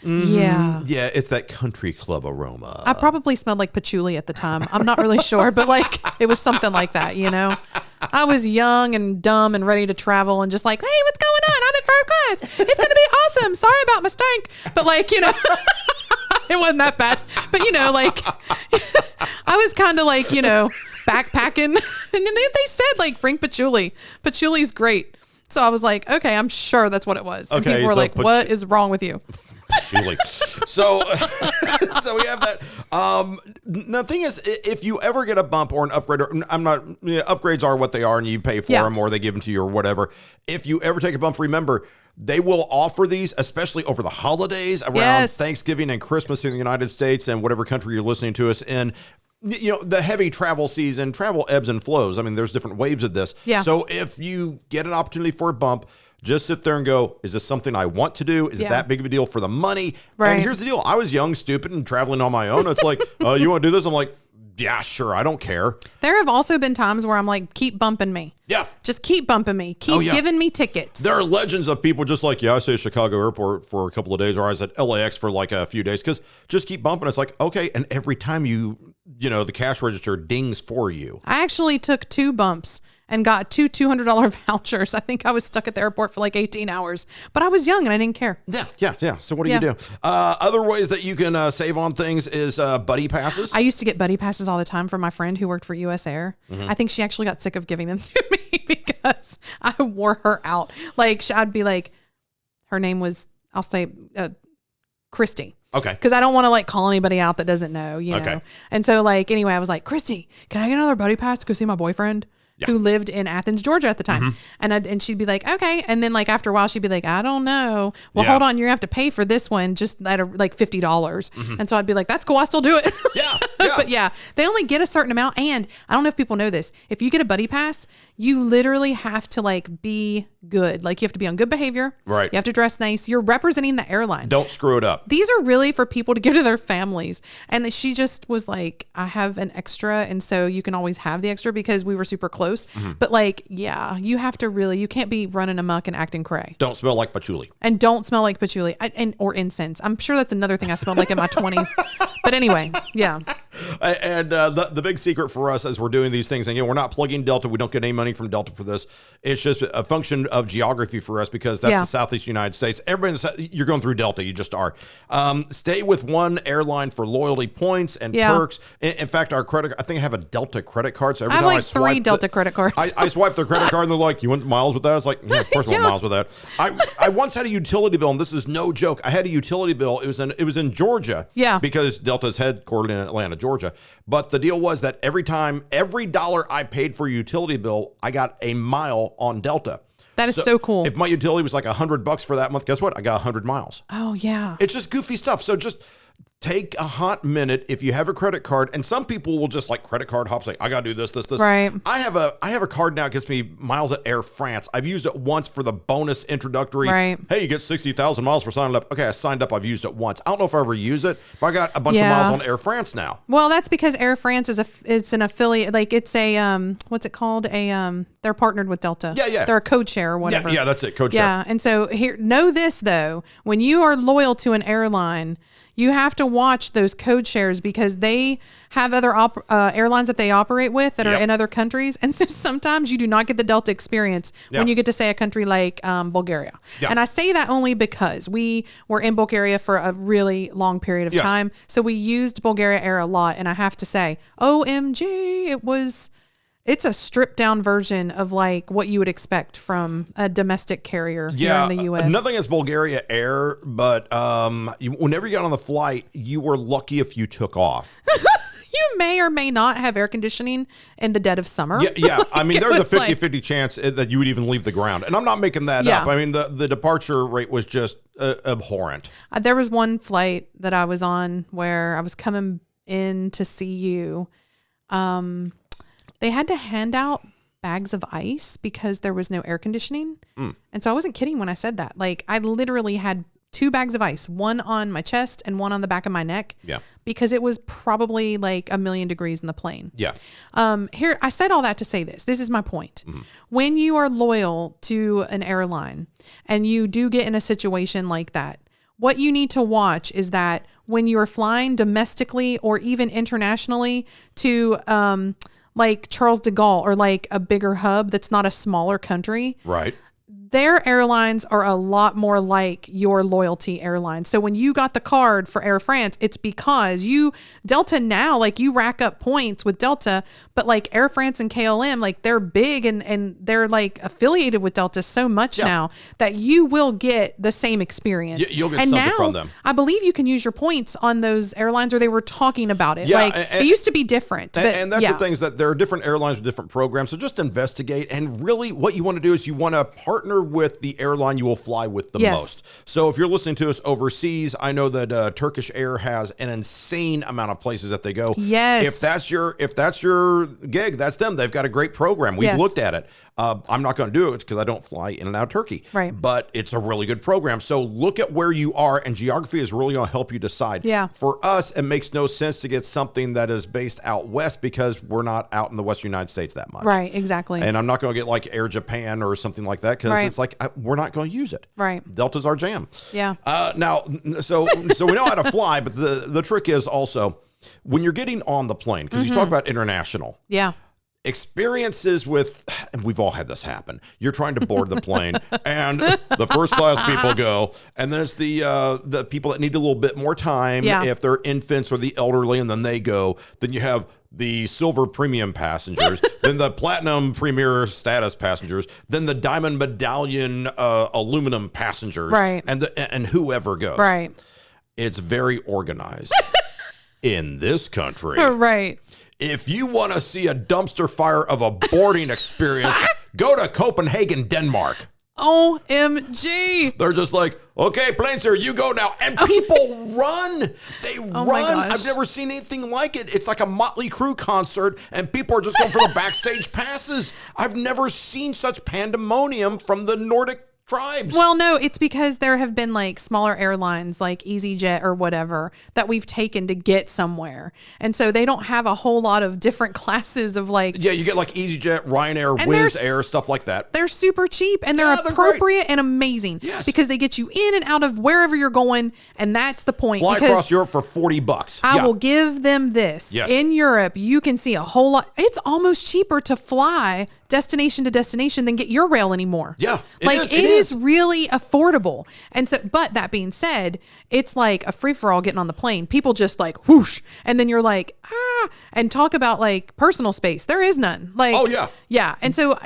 Mm-hmm. Yeah. Yeah, it's that country club aroma. I probably smelled like patchouli at the time. I'm not really sure, but it was something like that, I was young and dumb and ready to travel and just hey, what's going on? I'm in first class. It's going to be awesome. Sorry about my stink. But it wasn't that bad. But I was kind of backpacking. And then they said bring patchouli. Patchouli's great. So I was like, okay, I'm sure that's what it was. And Okay, people were so like, what is wrong with you? Patchouli. So we have that. The thing is, if you ever get a bump or an upgrade, upgrades are what they are, and you pay for them or they give them to you or whatever. If you ever take a bump, remember, they will offer these, especially over the holidays around Thanksgiving and Christmas in the United States and whatever country you're listening to us in. You know, the heavy travel season, travel ebbs and flows. I mean, there's different waves of this. Yeah. So if you get an opportunity for a bump, just sit there and go, is this something I want to do? Is it that big of a deal for the money? Right. And here's the deal. I was young, stupid, and traveling on my own. It's like, you want to do this? I'm like, yeah, sure. I don't care. There have also been times where I'm like, keep bumping me. Yeah. Just keep bumping me. Keep giving me tickets. There are legends of people just like, I say Chicago Airport for a couple of days, or I was at LAX for like a few days, because just keep bumping. It's like, okay. And every time the cash register dings for you. I actually took 2 bumps and got 2 $200 vouchers. I think I was stuck at the airport for like 18 hours, but I was young and I didn't care. Yeah. So what do you do? Other ways that you can save on things is buddy passes. I used to get buddy passes all the time from my friend who worked for US Air. I think she actually got sick of giving them to me because I wore her out. Like I'd be like, her name was, I'll say Christy. Okay. Because I don't want to like call anybody out that doesn't know, you know? And so like, anyway, I was like, Christy, can I get another buddy pass to go see my boyfriend? Who lived in Athens, Georgia at the time. And she'd be like, okay. And then like after a while, she'd be like, I don't know. Well, hold on. You're gonna have to pay for this one just at like $50. And so I'd be like, that's cool. I still do it. But yeah, they only get a certain amount. And I don't know if people know this. If you get a buddy pass, you literally have to like be good. Like you have to be on good behavior. Right. You have to dress nice. You're representing the airline. Don't screw it up. These are really for people to give to their families. And she just was like, I have an extra. And so you can always have the extra because we were super close. But like, you have to really, you can't be running amok and acting cray. Don't smell like patchouli. And don't smell like patchouli or incense. I'm sure that's another thing I smelled like in my 20s. But anyway, yeah. And the big secret for us as we're doing these things, and again, we're not plugging Delta. We don't get any money from Delta for this. It's just a function of geography for us because that's the Southeast United States. Everybody, you're going through Delta. You just are. Stay with one airline for loyalty points and perks. In fact, our credit, I think I have a Delta credit card. So every time I swipe 3 Delta credit cards. I swipe their credit card and they're like, you want miles with that? I was like, yeah, of course I want miles with that. I once had a utility bill, and this is no joke. I had a utility bill. It was in Georgia. Yeah. Because Delta's headquartered in Atlanta, Georgia. But the deal was that every dollar I paid for a utility bill, I got a mile on Delta. That is so cool. If my utility was like $100 for that month, guess what? I got 100 miles. Oh yeah. It's just goofy stuff. So just take a hot minute if you have a credit card, and some people will just like credit card hops, like I gotta do this. Right. I have a card now that gets me miles at Air France. I've used it once for the bonus introductory. Right. Hey, you get 60,000 miles for signing up. Okay, I signed up. I've used it once. I don't know if I ever use it, but I got a bunch of miles on Air France now. Well, that's because Air France it's an affiliate. Like it's a what's it called? They're partnered with Delta. Yeah. They're a code share or whatever. Yeah, that's it. Code share. Yeah, and so know this though, when you are loyal to an airline, you have to watch those code shares because they have other airlines that they operate with that are in other countries. And so sometimes you do not get the Delta experience when you get to say a country like Bulgaria. Yeah. And I say that only because we were in Bulgaria for a really long period of time. So we used Bulgaria Air a lot. And I have to say, OMG, it's a stripped down version of like what you would expect from a domestic carrier here in the U.S. Nothing against Bulgaria Air, but whenever you got on the flight, you were lucky if you took off. You may or may not have air conditioning in the dead of summer. Yeah. I mean, there's a 50-50 chance that you would even leave the ground. And I'm not making that up. I mean, the departure rate was just abhorrent. There was one flight that I was on where I was coming in to see you. They had to hand out bags of ice because there was no air conditioning. And so I wasn't kidding when I said that. Like I literally had 2 bags of ice, one on my chest and one on the back of my neck. Yeah. Because it was probably like 1,000,000 degrees in the plane. Yeah. Here, I said all that to say this. This is my point. When you are loyal to an airline and you do get in a situation like that, what you need to watch is that when you are flying domestically or even internationally to, like Charles de Gaulle or like a bigger hub that's not a smaller country. Right. their airlines are a lot more like your loyalty airline. So when you got the card for Air France, it's because Delta now, like you rack up points with Delta, but like Air France and KLM, like they're big and they're like affiliated with Delta so much now that you will get the same experience. You'll get something from them. I believe you can use your points on those airlines, or they were talking about it. It used to be different. And that's the thing, is that there are different airlines with different programs. So just investigate. And really what you want to do is you want to partner with the airline you will fly with the most. So if you're listening to us overseas, I know that Turkish Air has an insane amount of places that they go. Yes. If that's your gig, that's them. They've got a great program. We've looked at it. I'm not going to do it because I don't fly in and out of Turkey. Right. But it's a really good program. So look at where you are, and geography is really going to help you decide. Yeah. For us, it makes no sense to get something that is based out west because we're not out in the Western United States that much. Right, exactly. And I'm not going to get like Air Japan or something like that because it's like we're not going to use it. Right. Delta's our jam. Yeah. Now, so we know how to fly, but the trick is also when you're getting on the plane, because you talk about international. Yeah. Experiences with, and we've all had this happen. You're trying to board the plane, and the first class people go, and there's the people that need a little bit more time if they're infants or the elderly, and then they go. Then you have the silver premium passengers, then the platinum premier status passengers, then the diamond medallion aluminum passengers, right? And whoever goes, right? It's very organized in this country, right? If you want to see a dumpster fire of a boarding experience, go to Copenhagen, Denmark. OMG. They're just like, okay, plane sir, you go now. And people run. They run. I've never seen anything like it. It's like a Motley Crue concert, and people are just going for the backstage passes. I've never seen such pandemonium from the Nordic tribes. Well, no, it's because there have been like smaller airlines like EasyJet or whatever that we've taken to get somewhere. And so they don't have a whole lot of different classes of like... Yeah, you get like EasyJet, Ryanair, Wizz Air, stuff like that. They're super cheap and they're appropriate and amazing because they get you in and out of wherever you're going. And that's the point. Fly across Europe for $40. I will give them this. Yes. In Europe, you can see a whole lot. It's almost cheaper to fly destination to destination than get Eurail anymore. Yeah, it is really affordable. And so, but that being said, it's like a free for all getting on the plane. People just like whoosh, and then you're like and talk about like personal space. There is none. Like yeah. And so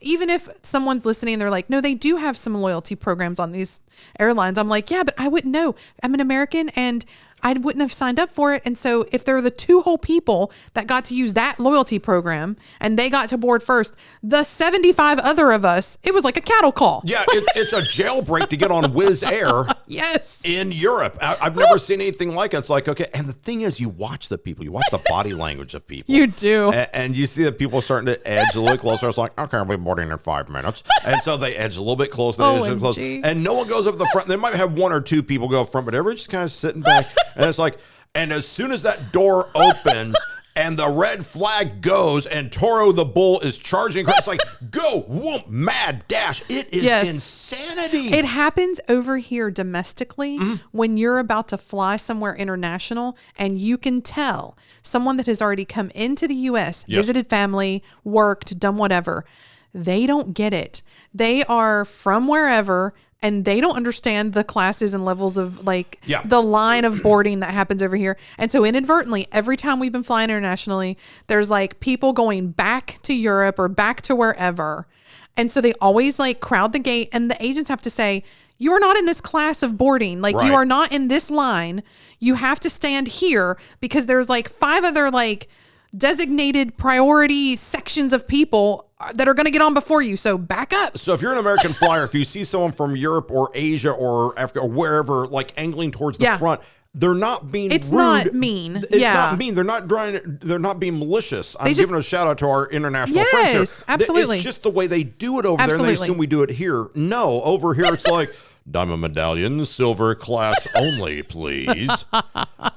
even if someone's listening, they're like, no, they do have some loyalty programs on these airlines. I'm like, yeah, but I wouldn't know. I'm an American and I wouldn't have signed up for it. And so if there are the two whole people that got to use that loyalty program and they got to board first, the 75 other of us, it was like a cattle call. Yeah, it's a jailbreak to get on Wizz Air. Yes. In Europe. I've never seen anything like it. It's like, okay. And the thing is, you watch the people. You watch the body language of people. You do. And you see that people are starting to edge a little closer. It's like, okay, I'll be boarding in 5 minutes. And so they edge a little bit closer. And no one goes up the front. They might have one or two people go up front, but everybody's just kind of sitting back. And it's like, and as soon as that door opens and the red flag goes and Toro the bull is charging, it's like, go, whoop, mad dash. It is insanity. It happens over here domestically when you're about to fly somewhere international and you can tell someone that has already come into the U.S., visited family, worked, done whatever. They don't get it. They are from wherever, and they don't understand the classes and levels of like the line of boarding that happens over here. And so inadvertently, every time we've been flying internationally, there's like people going back to Europe or back to wherever. And so they always like crowd the gate, and the agents have to say, you are not in this class of boarding. Like you are not in this line. You have to stand here because there's like 5 other like designated priority sections of people that are going to get on before you. So back up. So if you're an American flyer, if you see someone from Europe or Asia or Africa or wherever, like angling towards the front, they're not being It's rude. not mean. It's not mean. They're not being malicious. I'm giving a shout out to our international friends here. Yes, absolutely. It's just the way they do it over there, and they assume we do it here. No, over here it's like, diamond medallion, silver class only, please.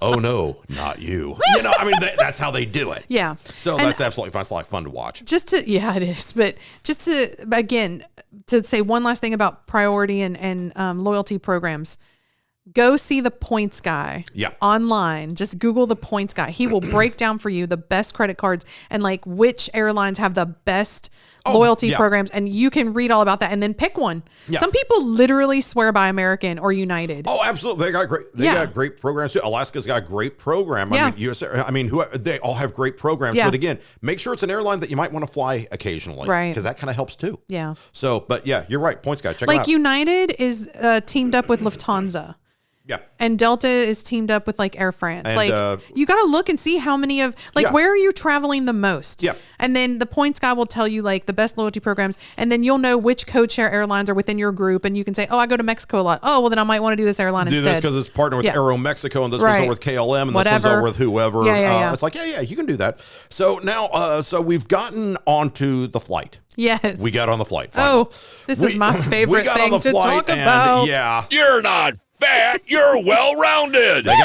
Oh no, not you. I mean, that's how they do it. Yeah. So that's absolutely fun. It's like fun to watch. It is. But just to, again, to say one last thing about priority and loyalty programs. Go see the points guy online. Just Google the points guy. He will break down for you the best credit cards and like which airlines have the best loyalty programs, and you can read all about that and then pick one. Yeah. Some people literally swear by American or United. Oh, absolutely. They got great programs too. Alaska's got a great program. I mean, they all have great programs. But again, make sure it's an airline that you might want to fly occasionally. Right. Because that kind of helps too. Yeah. So, but yeah, you're right. Points guy. Check it out. Like United is teamed up with Lufthansa. Yeah. And Delta is teamed up with like Air France. And, you got to look and see how many of where are you traveling the most? Yeah. And then the points guy will tell you like the best loyalty programs, and then you'll know which code share airlines are within your group, and you can say, oh, I go to Mexico a lot. Oh, well then I might want to do this airline instead. Do this because it's partnered with Aero Mexico, and this one's over with KLM, and this one's over with whoever. It's like, you can do that. So now, so we've gotten onto the flight. Yes. We got on the flight. Finally. Oh, this is my favorite thing to talk about. Yeah. You're not fat. You're well-rounded. They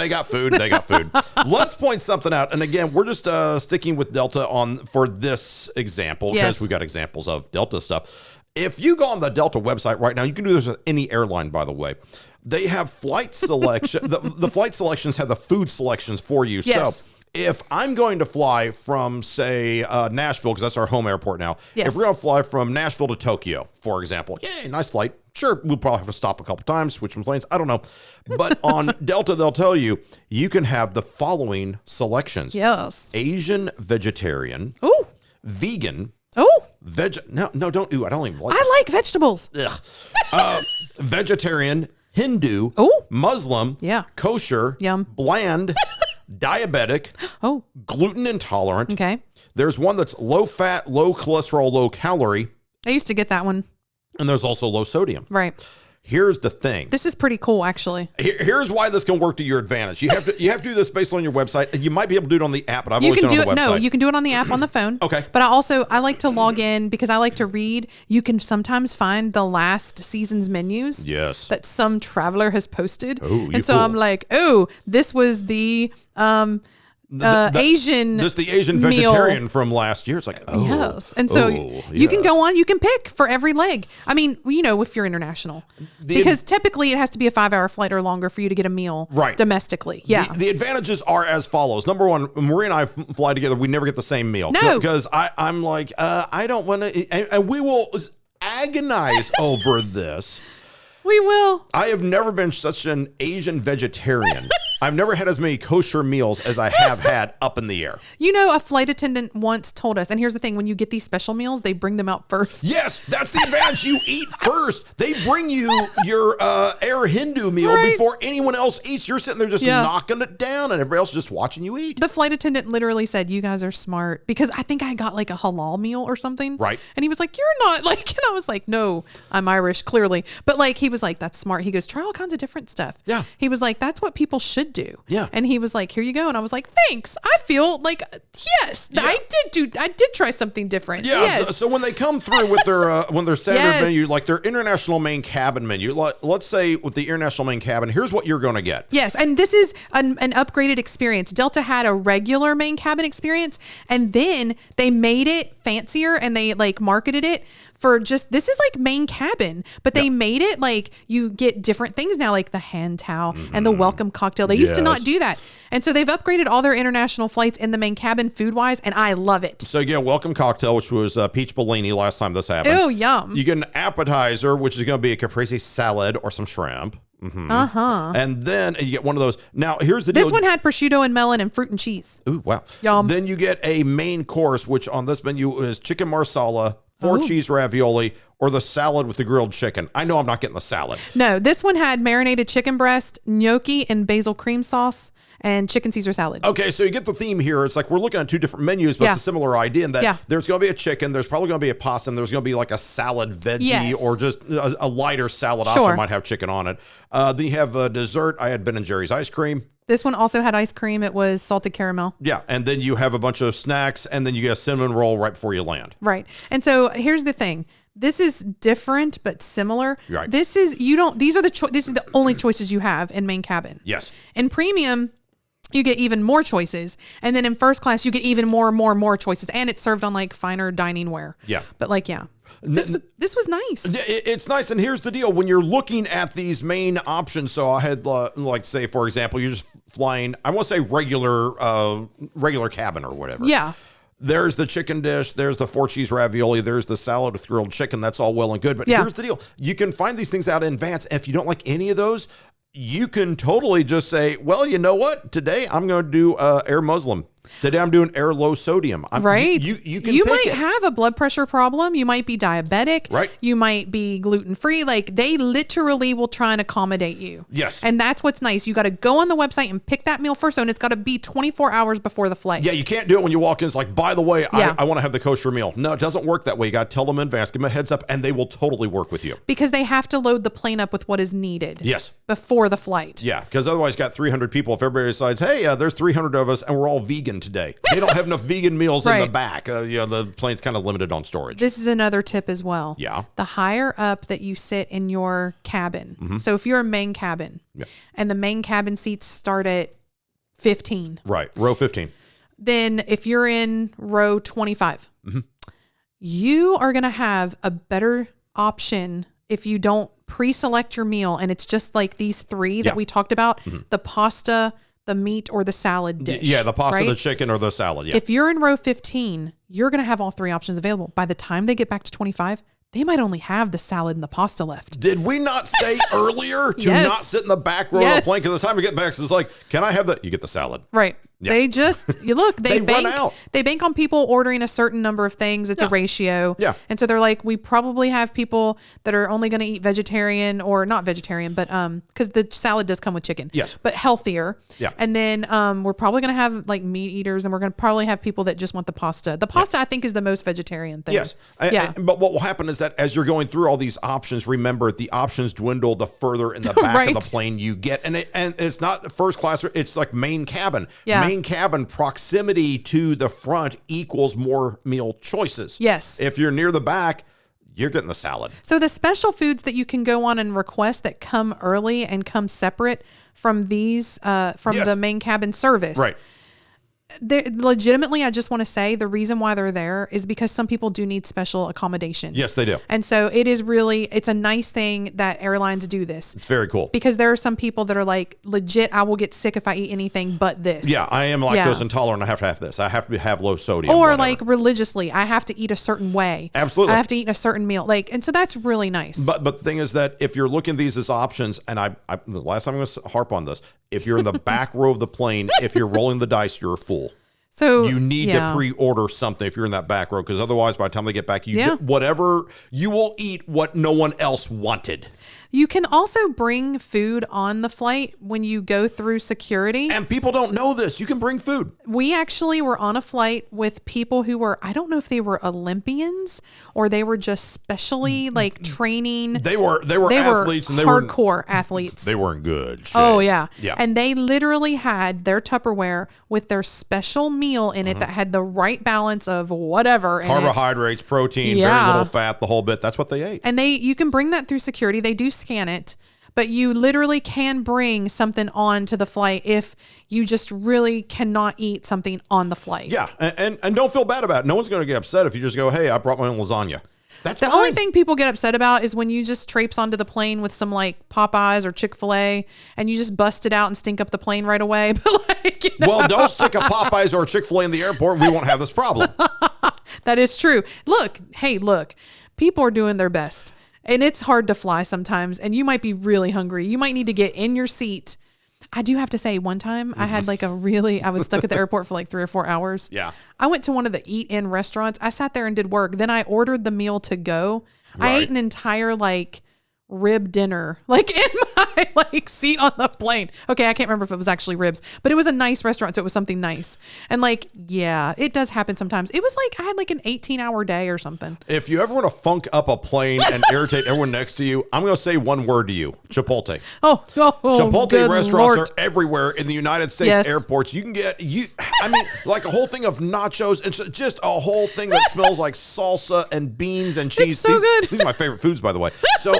got food. Let's point something out. And again, we're just sticking with Delta for this example because we got examples of Delta stuff. If you go on the Delta website right now, you can do this with any airline, by the way. They have flight selection. the flight selections have the food selections for you. Yes. So if I'm going to fly from, say, Nashville, because that's our home airport now. Yes. If we're going to fly from Nashville to Tokyo, for example, nice flight. Sure, we'll probably have to stop a couple times, switch some planes. I don't know. But on Delta, they'll tell you can have the following selections. Yes. Asian vegetarian. Ooh. Vegan. Ooh. No, don't. Ooh, I don't even like I like vegetables. Ugh. Vegetarian, Hindu, Muslim, kosher, Yum. bland, diabetic, gluten intolerant. Okay. There's one that's low fat, low cholesterol, low calorie. I used to get that one. And there's also low sodium. Right. Here's the thing. This is pretty cool, actually. Here's why this can work to your advantage. You have to do this based on your website. You might be able to do it on the app, but I've always done it on the website. No, you can do it on the app on the phone. Okay. But I like to log in because I like to read. You can sometimes find the last season's menus. Yes. That some traveler has posted. Oh, and so I'm like, this was the Asian. This the Asian vegetarian from last year. It's like, yes. And so you can go on, you can pick for every leg. I mean, if you're international, because typically it has to be a 5-hour flight or longer for you to get a meal domestically. Yeah. The advantages are as follows. Number one, Marie and I fly together. We never get the same meal. No. Because I'm like, I don't want to, and we will agonize over this. We will. I have never been such an Asian vegetarian. I've never had as many kosher meals as I have had up in the air. A flight attendant once told us, and here's the thing, when you get these special meals, they bring them out first. Yes, that's the advantage. You eat first. They bring you your Air Hindu meal before anyone else eats. You're sitting there just knocking it down, and everybody else just watching you eat. The flight attendant literally said, you guys are smart, because I think I got like a halal meal or something. Right. And he was like, you're not like, and I was like, no, I'm Irish, clearly. But like, he was like, that's smart. He goes, try all kinds of different stuff. Yeah. He was like, that's what people should do. Yeah. And he was like, here you go. And I was like, thanks. I feel like, yes, I did try something different. Yeah. Yes. So when they come through with their standard menu, like their international main cabin menu, let's say with the international main cabin, here's what you're going to get. Yes. And this is an upgraded experience. Delta had a regular main cabin experience, and then they made it fancier and they like marketed it for just, this is like main cabin, but they made it like you get different things now, like the hand towel and the welcome cocktail. They used to not do that. And so they've upgraded all their international flights in the main cabin food wise, and I love it. So you get a welcome cocktail, which was peach Bellini last time this happened. Oh, yum. You get an appetizer, which is going to be a caprese salad or some shrimp. Mm-hmm. And then you get one of those. Now, here's the deal. This one had prosciutto and melon and fruit and cheese. Ooh, wow. Yum. Then you get a main course, which on this menu is chicken marsala, 4 cheese ravioli, or the salad with the grilled chicken. I know I'm not getting the salad. No, this one had marinated chicken breast, gnocchi, and basil cream sauce, and chicken Caesar salad. Okay, so you get the theme here. It's like we're looking at 2 different menus, but it's a similar idea in that there's going to be a chicken, there's probably going to be a pasta, and there's going to be like a salad veggie or just a lighter salad option might have chicken on it. Then you have a dessert. I had Ben & Jerry's ice cream. This one also had ice cream. It was salted caramel. Yeah, and then you have a bunch of snacks, and then you get a cinnamon roll right before you land. Right. And so here's the thing. This is different but similar. Right. This is this is the only choices you have in main cabin. Yes. In premium, you get even more choices, and then in first class you get even more choices, and it's served on like finer dining ware. Yeah. But like this was nice. It's nice, and here's the deal: when you're looking at these main options, so I had like say for example, you're just flying. I want to say regular cabin or whatever. Yeah. there's the chicken dish, there's the 4-cheese ravioli, there's the salad with grilled chicken. That's all well and good. But here's the deal. You can find these things out in advance. If you don't like any of those, you can totally just say, well, you know what? Today I'm going to do air Muslim. Today I'm doing air low sodium. Right. You might have a blood pressure problem. You might be diabetic. Right. You might be gluten-free. Like they literally will try and accommodate you. Yes. And that's what's nice. You got to go on the website and pick that meal first. And it's got to be 24 hours before the flight. Yeah, you can't do it when you walk in. It's like, by the way, I want to have the kosher meal. No, it doesn't work that way. You got to tell them in advance, give them a heads up, and they will totally work with you. Because they have to load the plane up with what is needed. Yes. Before the flight. Yeah, because otherwise you got 300 people. If everybody decides, hey, there's 300 of us and we're all vegan today. They don't have enough vegan meals in the back. The plane's kind of limited on storage. This is another tip as well. Yeah. The higher up that you sit in your cabin. So if you're a main cabin and the main cabin seats start at 15. Right. Row 15. Then if you're in row 25, you are going to have a better option if you don't pre-select your meal. And it's just like these three that we talked about, the pasta, the meat, or the salad dish. Yeah, the pasta, the chicken, or the salad. Yeah. If you're in row 15, you're going to have all three options available. By the time they get back to 25, they might only have the salad and the pasta left. Did we not say earlier to not sit in the back row of the plane? Because the time we get back, it's like, can I have the? You get the salad. Right. Yeah. They just, you look, they bank, run out. They bank on people ordering a certain number of things. It's a ratio. Yeah. And so they're like, we probably have people that are only going to eat vegetarian or not vegetarian, but because the salad does come with chicken. Yes. But healthier. Yeah. And then we're probably going to have like meat eaters, and we're going to probably have people that just want the pasta. The pasta, I think, is the most vegetarian thing. Yes. But what will happen is that as you're going through all these options, remember the options dwindle the further in the back of the plane you get. And it's not first class. It's like main cabin. Yeah. Main cabin proximity to the front equals more meal choices. Yes. If you're near the back, you're getting the salad. So the special foods that you can go on and request that come early and come separate from these, the main cabin service. Right. Legitimately, I just want to say the reason why they're there is because some people do need special accommodation. Yes, they do. And so it's a nice thing that airlines do this. It's very cool. Because there are some people that are like, legit, I will get sick if I eat anything but this. Yeah, I am lactose intolerant. I have to have this. I have to have low sodium. Or like religiously, I have to eat a certain way. Absolutely. I have to eat a certain meal. And so that's really nice. But the thing is that if you're looking at these as options, and the last time I'm going to harp on this, if you're in the back row of the plane, if you're rolling the dice, you're a fool. So you need to pre-order something if you're in that back row, because otherwise by the time they get back, you get whatever, you will eat what no one else wanted. You can also bring food on the flight when you go through security. And people don't know this. You can bring food. We actually were on a flight with people who were, I don't know if they were Olympians or they were just specially like training. They were athletes, and they were hardcore athletes. They were in good shape. Oh yeah. Yeah. And they literally had their Tupperware with their special meal in it that had the right balance of whatever. Carbohydrates, protein, very little fat, the whole bit. That's what they ate. And you can bring that through security. They do scan it, but you literally can bring something on to the flight if you just really cannot eat something on the flight. Yeah. And don't feel bad about it. No one's going to get upset if you just go, hey, I brought my own lasagna. That's the only thing people get upset about is when you just traipse onto the plane with some like Popeyes or Chick-fil-A and you just bust it out and stink up the plane right away. But well, don't stick a Popeyes or a Chick-fil-A in the airport. We won't have this problem. That is true. Look, people are doing their best. And it's hard to fly sometimes, and you might be really hungry. You might need to get in your seat. I do have to say, one time I had I was stuck at the airport for like 3 or 4 hours. Yeah. I went to one of the eat-in restaurants. I sat there and did work. Then I ordered the meal to go. Right. I ate an entire rib dinner in my seat on the plane. Okay, I can't remember if it was actually ribs, but it was a nice restaurant, so it was something nice. And it does happen sometimes. It was I had an 18-hour day or something. If you ever want to funk up a plane and irritate everyone next to you, I'm going to say one word to you: Chipotle. Oh, Chipotle restaurants Lord. Are everywhere in the United States airports. You can get a whole thing of nachos and just a whole thing that smells like salsa and beans and cheese. It's so good. These are my favorite foods, by the way. So.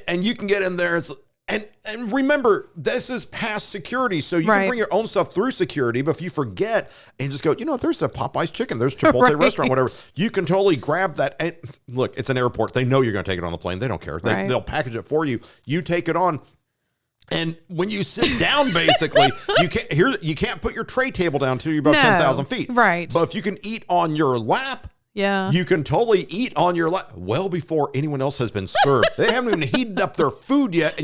And you can get in there. And remember, this is past security, so you can bring your own stuff through security. But if you forget and just go, there's a Popeye's chicken, there's Chipotle restaurant, whatever, you can totally grab that. And look, it's an airport. They know you're going to take it on the plane. They don't care. They'll package it for you. You take it on. And when you sit down, basically, you can't put your tray table down until you're about 10,000 feet. Right. But if you can eat on your lap, you can totally eat on your lap well before anyone else has been served. They haven't even heated up their food yet.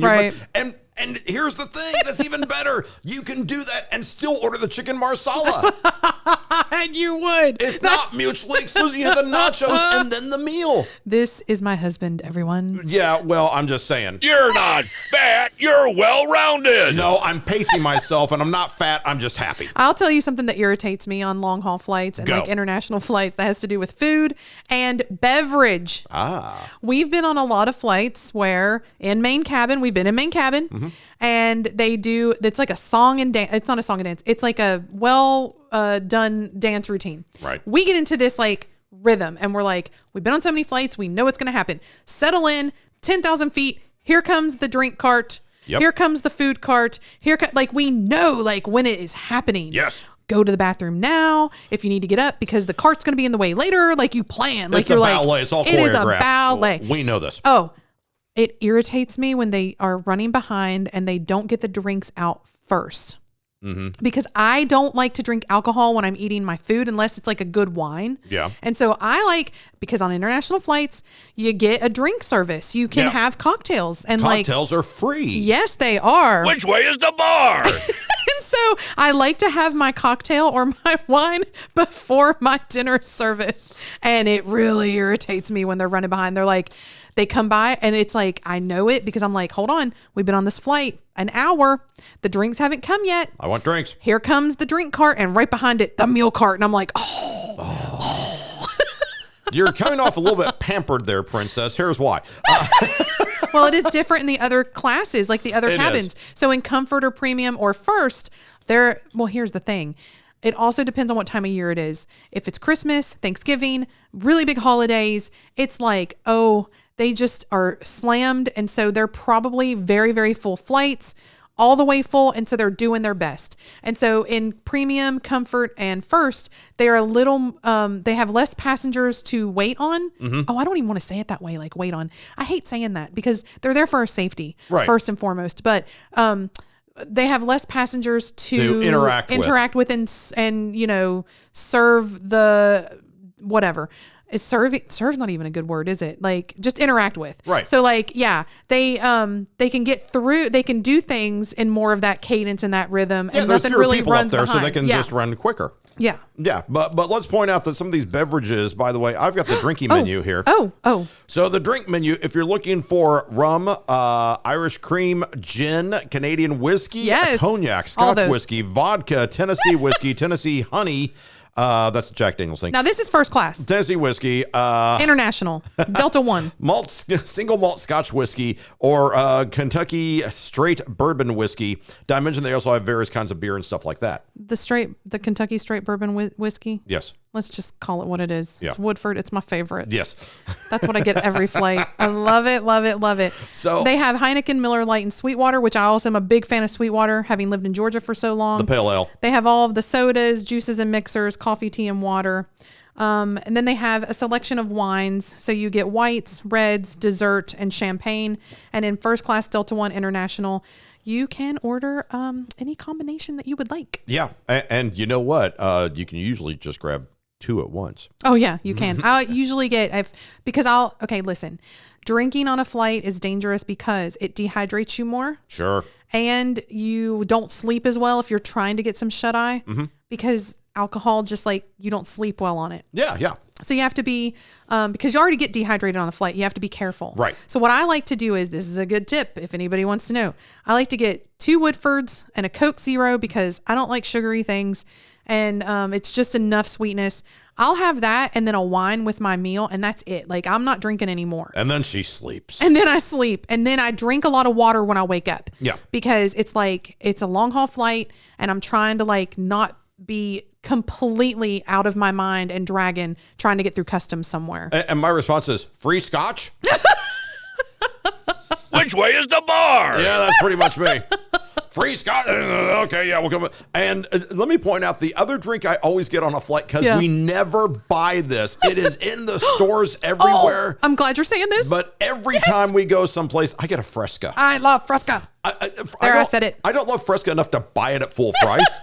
And and here's the thing that's even better. You can do that and still order the chicken marsala. And you would. It's not mutually exclusive. You have the nachos and then the meal. This is my husband, everyone. Yeah, well, I'm just saying. You're not fat. You're well-rounded. No, I'm pacing myself, and I'm not fat. I'm just happy. I'll tell you something that irritates me on long-haul flights and like international flights that has to do with food and beverage. We've been on a lot of flights where in main cabin, and they do, it's like a song and dance. It's not a song and dance. It's like a done dance routine. Right. We get into this like rhythm and we're like, we've been on so many flights. We know what's going to happen. Settle in, 10,000 feet. Here comes the drink cart. Yep. Here comes the food cart. Like we know like when it is happening. Yes. Go to the bathroom now if you need to get up because the cart's going to be in the way later. Like you plan. Like it's a ballet. It's all choreographed. It is a ballet. We know this. Oh, it irritates me when they are running behind and they don't get the drinks out first. Mm-hmm. Because I don't like to drink alcohol when I'm eating my food unless it's like a good wine. Yeah. And so because on international flights, you get a drink service. You can have cocktails. And cocktails are free. Yes, they are. Which way is the bar? And so I like to have my cocktail or my wine before my dinner service. And it really irritates me when they're running behind. They're like, they come by and it's like, I know it because I'm like, hold on. We've been on this flight an hour. The drinks haven't come yet. I want drinks. Here comes the drink cart and right behind it, the meal cart. And I'm like, You're coming off a little bit pampered there, princess. Here's why. Well, it is different in the other classes, like the other cabins. So in comfort or premium or first, here's the thing. It also depends on what time of year it is. If it's Christmas, Thanksgiving, really big holidays, it's like, they just are slammed. And so they're probably very, very full flights, all the way full. And so they're doing their best. And so in premium, comfort, and first, they are a little, they have less passengers to wait on. Mm-hmm. Oh, I don't even want to say it that way, like wait on. I hate saying that because they're there for our safety, first and foremost. But, they have less passengers to interact with and serve the whatever. Is serve's not even a good word, is it? Like just interact with. Right. So like, they can get through, they can do things in more of that cadence and that rhythm and nothing really runs there behind. So they can just run quicker. Yeah. Yeah. But let's point out that some of these beverages, by the way, I've got the drinking menu here. So the drink menu, if you're looking for rum, Irish cream, gin, Canadian whiskey, cognac, Scotch whiskey, vodka, Tennessee whiskey, Tennessee honey, that's Jack Daniel's thing. Now this is first class. Tennessee whiskey. International. Delta One. Single malt Scotch whiskey or Kentucky straight bourbon whiskey. Did I mention they also have various kinds of beer and stuff like that? The Kentucky straight bourbon whiskey? Yes. Let's just call it what it is. Yeah. It's Woodford. It's my favorite. Yes. That's what I get every flight. I love it, love it, love it. So they have Heineken, Miller Lite, and Sweetwater, which I also am a big fan of Sweetwater, having lived in Georgia for so long. The pale ale. They have all of the sodas, juices, and mixers, coffee, tea, and water. And then they have a selection of wines. So you get whites, reds, dessert, and champagne. And in first class Delta One International, you can order any combination that you would like. Yeah. And you know what? You can usually just grab 2 at once. Oh yeah, you can. I'll usually listen, drinking on a flight is dangerous because it dehydrates you more. Sure. And you don't sleep as well if you're trying to get some shut eye because alcohol just like you don't sleep well on it. Yeah. So you have to be, because you already get dehydrated on a flight, you have to be careful. Right. So what I like to do is, this is a good tip if anybody wants to know, I like to get 2 Woodfords and a Coke Zero because I don't like sugary things. And it's just enough sweetness. I'll have that and then a wine with my meal and that's it. Like I'm not drinking anymore. And then she sleeps. And then I sleep. And then I drink a lot of water when I wake up. Yeah. Because it's like, it's a long haul flight and I'm trying to like not be completely out of my mind and dragging, trying to get through customs somewhere. And my response is free scotch. Which way is the bar? Yeah, that's pretty much me. free scotch. Okay, yeah, we'll come. And let me point out the other drink I always get on a flight, because we never buy this. It is in the stores everywhere. Oh, I'm glad you're saying this. But every time we go someplace, I get a Fresca. I love Fresca. I said it. I don't love Fresca enough to buy it at full price.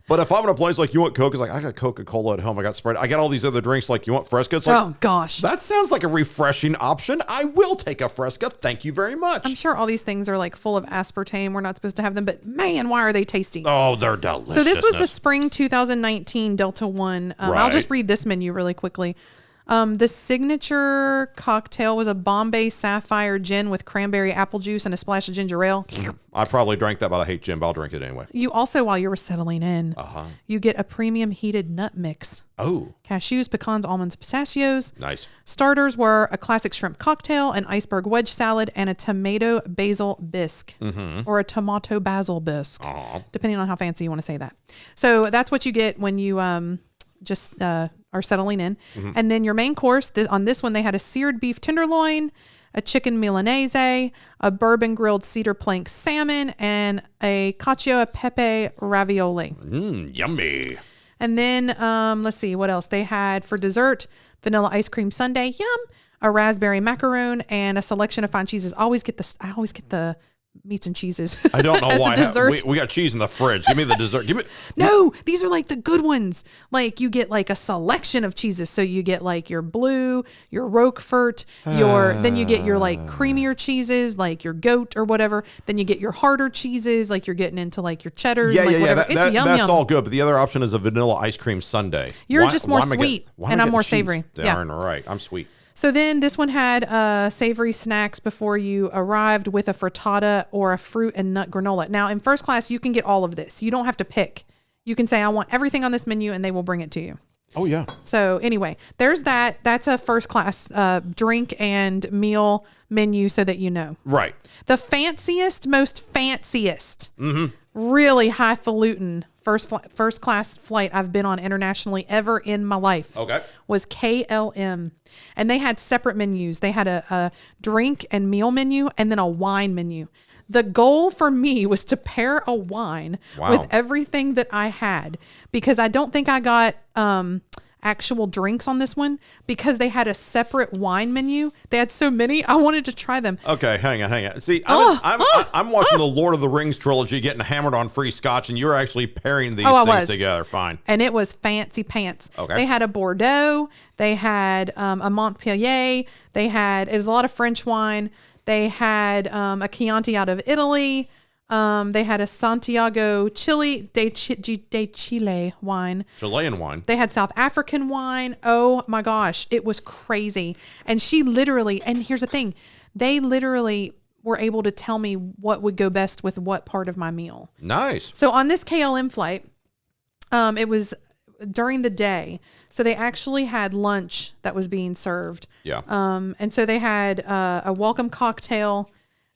But if I'm in a place like, you want Coke? It's like, I got Coca-Cola at home. I got Sprite. I got all these other drinks. Like, you want Fresca? It's like, oh, gosh. That sounds like a refreshing option. I will take a Fresca. Thank you very much. I'm sure all these things are like full of aspartame. We're not supposed to have them. But, man, why are they tasty? Oh, they're delicious. So this was the spring 2019 Delta One. I'll just read this menu really quickly. The signature cocktail was a Bombay Sapphire gin with cranberry apple juice and a splash of ginger ale. I probably drank that, but I hate gin, but I'll drink it anyway. You also, while you were settling in, you get a premium heated nut mix. Oh. Cashews, pecans, almonds, pistachios. Nice. Starters were a classic shrimp cocktail, an iceberg wedge salad, and a tomato basil bisque. Or a tomato basil bisque, depending on how fancy you want to say that. So that's what you get when you are settling in. And then your main course, on this one, they had a seared beef tenderloin, a chicken milanese, a bourbon grilled cedar plank salmon, and a cacio e pepe ravioli. Yummy. And then, let's see what else they had for dessert: vanilla ice cream sundae, yum, a raspberry macaron, and a selection of fine cheeses. I always get the meats and cheeses. I don't know why. Dessert. We got cheese in the fridge. Give me the dessert. No, these are like the good ones. Like, you get like a selection of cheeses. So you get like your blue, your Roquefort, then you get your like creamier cheeses, like your goat or whatever. Then you get your harder cheeses, like you're getting into like your cheddars. Yeah, like whatever. That's yum. all good. But the other option is a vanilla ice cream sundae. You're just more sweet, and I'm more savory. Darn right. I'm sweet. So then this one had savory snacks before you arrived, with a frittata or a fruit and nut granola. Now, in first class, you can get all of this. You don't have to pick. You can say, I want everything on this menu, and they will bring it to you. Oh, yeah. So anyway, there's that. That's a first class drink and meal menu, so that you know. Right. The most fanciest, really highfalutin first class flight I've been on internationally ever in my life was KLM. And they had separate menus. They had a drink and meal menu, and then a wine menu. The goal for me was to pair a wine with everything that I had, because I don't think I got actual drinks on this one, because they had a separate wine menu. They had so many, I wanted to try them. Okay, hang on. See, I'm watching the Lord of the Rings trilogy, getting hammered on free scotch, and you're actually pairing these things together. Fine. And it was fancy pants. Okay. They had a Bordeaux. They had a Montpellier. it was a lot of French wine. They had a Chianti out of Italy. They had a Santiago Chile de Chile wine. Chilean wine. They had South African wine. Oh my gosh, it was crazy. And and here's the thing, they literally were able to tell me what would go best with what part of my meal. Nice. So on this KLM flight, it was during the day. So they actually had lunch that was being served. Yeah. And so they had a welcome cocktail.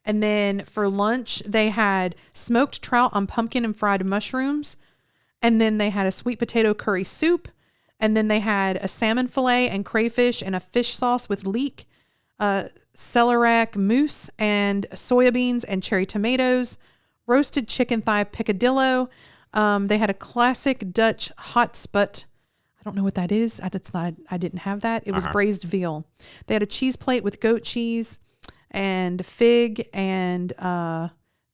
And then for lunch, they had smoked trout on pumpkin and fried mushrooms. And then they had a sweet potato curry soup. And then they had a salmon fillet and crayfish and a fish sauce with leek, celeriac mousse and soybeans and cherry tomatoes, roasted chicken thigh picadillo. They had a classic Dutch hot sput. I don't know what that is. I didn't have that. It was braised veal. They had a cheese plate with goat cheese and fig and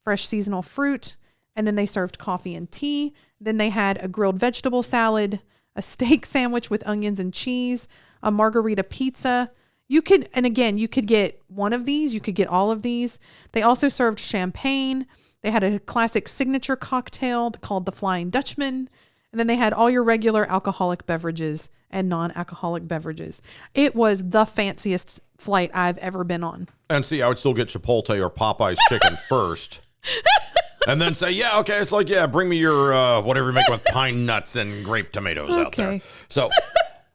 fresh seasonal fruit. And then they served coffee and tea. Then they had a grilled vegetable salad, a steak sandwich with onions and cheese, a margarita pizza. You could get one of these. You could get all of these. They also served champagne. They had a classic signature cocktail called the Flying Dutchman. And then they had all your regular alcoholic beverages and non-alcoholic beverages. It was the fanciest flight I've ever been on. And see, I would still get Chipotle or Popeye's chicken first. And then say, yeah, okay. It's like, yeah, bring me your whatever you make with pine nuts and grape tomatoes out there.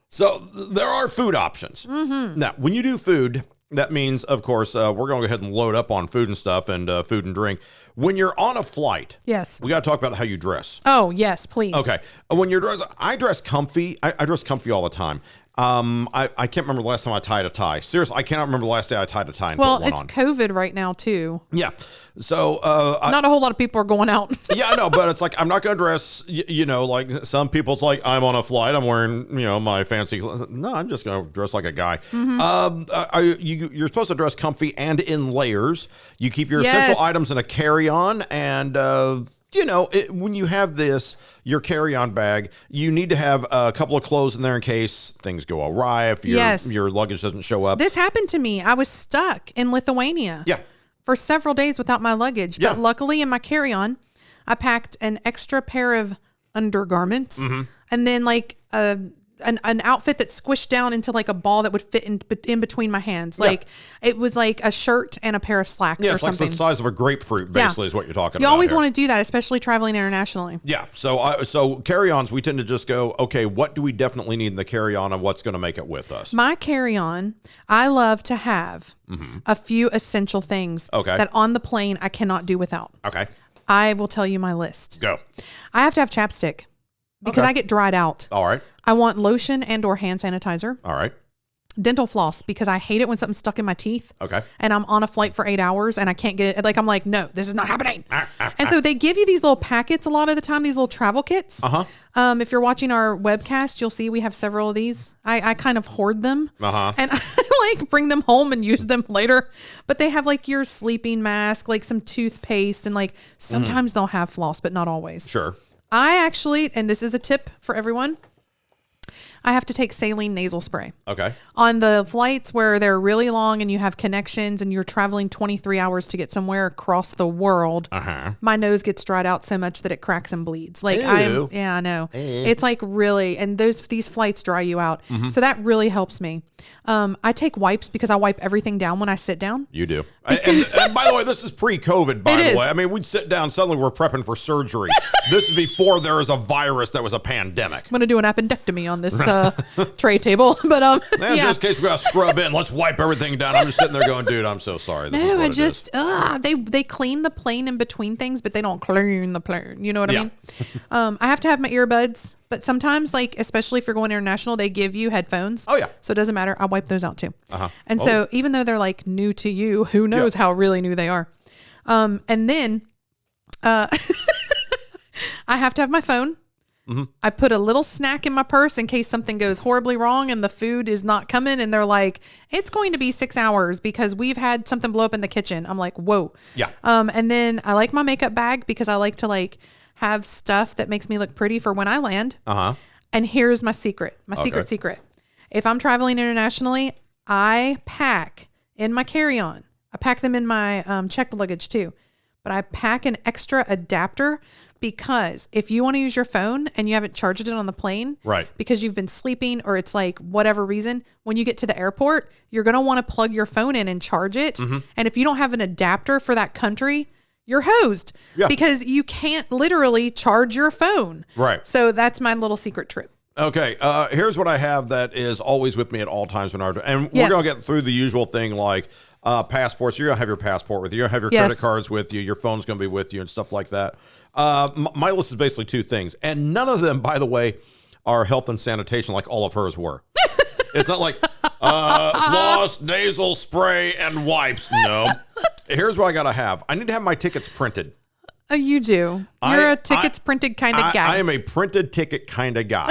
So there are food options. Mm-hmm. Now, when you do food, that means, of course, we're going to go ahead and load up on food and stuff and food and drink. When you're on a flight, yes, we got to talk about how you dress. Oh, yes, please. Okay. When you're dressed, I dress comfy. I dress comfy all the time. I can't remember the last time I tied a tie. Seriously, I cannot remember the last day I tied a tie and well, put one it's on. COVID right now too. Yeah. So not a whole lot of people are going out. Yeah, I know, but it's like I'm not going to dress. Like some people, it's like I'm on a flight. I'm wearing my fancy clothes. No, I'm just going to dress like a guy. You're supposed to dress comfy and in layers. You keep your essential items in a carry-on, and when you have your carry-on bag, you need to have a couple of clothes in there in case things go awry. If your luggage doesn't show up. This happened to me. I was stuck in Lithuania. Yeah. For several days without my luggage. But luckily in my carry-on, I packed an extra pair of undergarments and then like an outfit that squished down into like a ball that would fit in between my hands. Like it was like a shirt and a pair of slacks or something. Like the size of a grapefruit basically is what you're talking about. You always want to do that, especially traveling internationally. Yeah. So carry-ons, we tend to just go, okay, what do we definitely need in the carry-on and what's going to make it with us? My carry-on, I love to have a few essential things that on the plane I cannot do without. Okay. I will tell you my list. Go. I have to have chapstick because I get dried out. All right. I want lotion and or hand sanitizer. All right. Dental floss because I hate it when something's stuck in my teeth. Okay. And I'm on a flight for 8 hours and I can't get it. Like, I'm like, no, this is not happening. And so they give you these little packets a lot of the time, these little travel kits. If you're watching our webcast, you'll see we have several of these. I kind of hoard them and I like bring them home and use them later. But they have like your sleeping mask, like some toothpaste, and like sometimes they'll have floss, but not always. Sure. I actually, and this is a tip for everyone, I have to take saline nasal spray. Okay. On the flights where they're really long and you have connections and you're traveling 23 hours to get somewhere across the world, my nose gets dried out so much that it cracks and bleeds. Like I know. It's like really, and these flights dry you out. So that really helps me. I take wipes because I wipe everything down when I sit down. You do. And by the way, this is pre-COVID, by the way. I mean, we'd sit down, suddenly we're prepping for surgery. This is before there was a virus that was a pandemic. I'm going to do an appendectomy on this tray table. But just in case we got to scrub in, let's wipe everything down. I'm just sitting there going, dude, I'm so sorry. They clean the plane in between things, but they don't clean the plane. You know what I mean? I have to have my earbuds. But sometimes, like, especially if you're going international, they give you headphones. Oh, yeah. So it doesn't matter. I wipe those out, too. And so even though they're, like, new to you, who knows how really new they are. And then I have to have my phone. I put a little snack in my purse in case something goes horribly wrong and the food is not coming. And they're like, it's going to be 6 hours because we've had something blow up in the kitchen. I'm like, whoa. Yeah. And then I like my makeup bag because I like to, like, have stuff that makes me look pretty for when I land. And here's my secret. My secret. If I'm traveling internationally, I pack in my carry-on. I pack them in my checked luggage too. But I pack an extra adapter because if you want to use your phone and you haven't charged it on the plane, because you've been sleeping or it's like whatever reason, when you get to the airport, you're going to want to plug your phone in and charge it. And if you don't have an adapter for that country, you're hosed because you can't literally charge your phone. Right. So that's my little secret trip. Okay. Here's what I have that is always with me at all times when and we're going to get through the usual thing like passports. You're going to have your passport with you. You're going to have your credit cards with you. Your phone's going to be with you and stuff like that. My list is basically two things. And none of them, by the way, are health and sanitation like all of hers were. It's not like floss, nasal spray, and wipes. No. Here's what I got to have. I need to have my tickets printed. Oh, you do. You're a tickets printed kind of guy. I am a printed ticket kind of guy.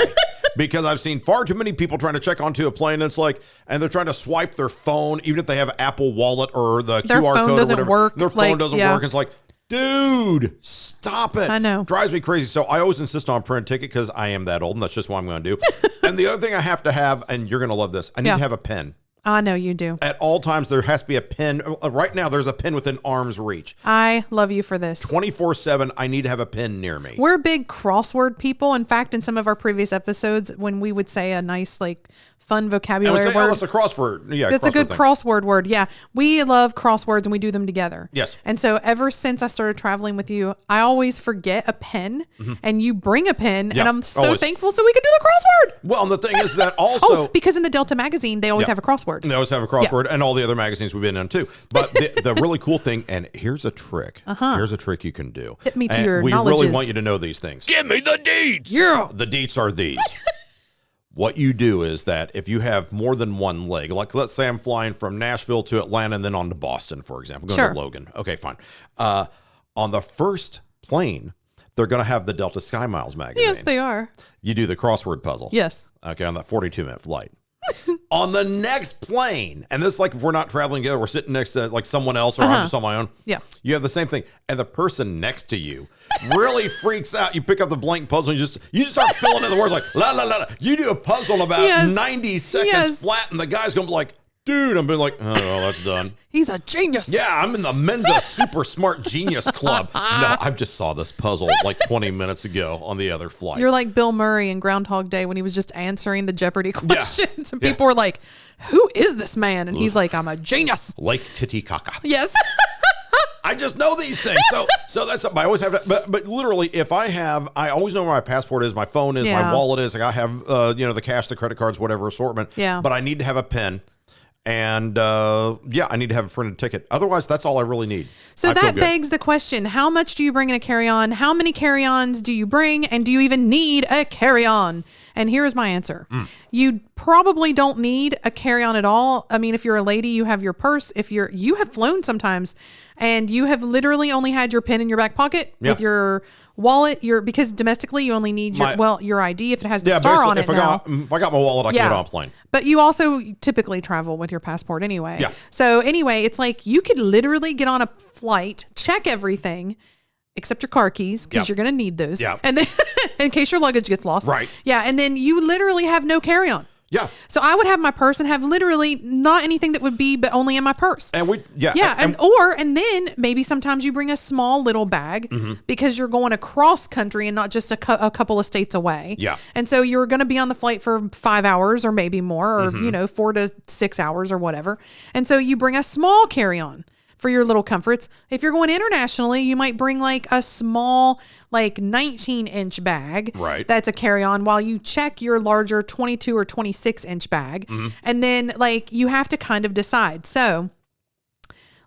Because I've seen far too many people trying to check onto a plane. And it's like, and they're trying to swipe their phone, even if they have Apple Wallet or the QR code or whatever. Their phone doesn't work. It's like, dude, stop it. I know. Drives me crazy. So I always insist on a printed ticket because I am that old and that's just what I'm going to do. And the other thing I have to have, and you're going to love this, I need to have a pen. I know you do. At all times, there has to be a pen. Right now, there's a pen within arm's reach. I love you for this. 24/7, I need to have a pen near me. We're big crossword people. In fact, in some of our previous episodes, when we would say a nice, like, fun vocabulary word. It's a crossword. Yeah, that's a good crossword word. Yeah. We love crosswords and we do them together. Yes. And so ever since I started traveling with you, I always forget a pen and you bring a pen and I'm so thankful so we can do the crossword. Well, and the thing is that also. Because in the Delta magazine, they always have a crossword. They always have a crossword and all the other magazines we've been in too. But the really cool thing, and here's a trick. Here's a trick you can do. Hit me to your we knowledges. really want you to know these things. Give me the deets. Yeah. The deets are these. what you do is that if you have more than one leg, like let's say I'm flying from Nashville to Atlanta and then on to Boston, for example, going to Logan. Okay, fine. On the first plane, they're going to have the Delta Sky Miles magazine. Yes, they are. You do the crossword puzzle. Yes. Okay, on that 42-minute flight. On the next plane, and this like if we're not traveling together, we're sitting next to like someone else or I'm just on my own. Yeah. You have the same thing. And the person next to you really freaks out. You pick up the blank puzzle and you just start filling in the words like la la la la. You do a puzzle in about 90 seconds flat, and the guy's gonna be like, dude, I'm being like, oh, well, that's done. He's a genius. Yeah, I'm in the Mensa Super Smart Genius Club. No, I just saw this puzzle like 20 minutes ago on the other flight. You're like Bill Murray in Groundhog Day when he was just answering the Jeopardy questions. And people were like, who is this man? And he's like, I'm a genius. Lake Titicaca. Yes. I just know these things. So that's something I always have to, but literally if I always know where my passport is, my phone is, my wallet is, like I have, the cash, the credit cards, whatever assortment. Yeah. But I need to have a pen. And I need to have a printed ticket. Otherwise, that's all I really need. So that begs the question, how much do you bring in a carry-on? How many carry-ons do you bring? And do you even need a carry-on? And here is my answer. You probably don't need a carry-on at all. I mean, if you're a lady, you have your purse. If you have flown sometimes and you have literally only had your pen in your back pocket with your wallet, because domestically you only need your ID if it has the star on it. If I got my wallet, I can get on a plane. But you also typically travel with your passport anyway. Yeah. So anyway, it's like you could literally get on a flight, check everything, except your car keys, because you're going to need those. Yeah. And then in case your luggage gets lost. Right. Yeah. And then you literally have no carry-on. Yeah. So I would have my purse and have literally not anything that would be, but only in my purse. And And then maybe sometimes you bring a small little bag because you're going across country and not just a couple of states away. Yeah. And so you're going to be on the flight for 5 hours or maybe more, or, 4 to 6 hours or whatever. And so you bring a small carry-on for your little comforts. If you're going internationally, you might bring like a small, like 19-inch bag. Right. That's a carry-on while you check your larger 22 or 26-inch bag. And then like you have to kind of decide. So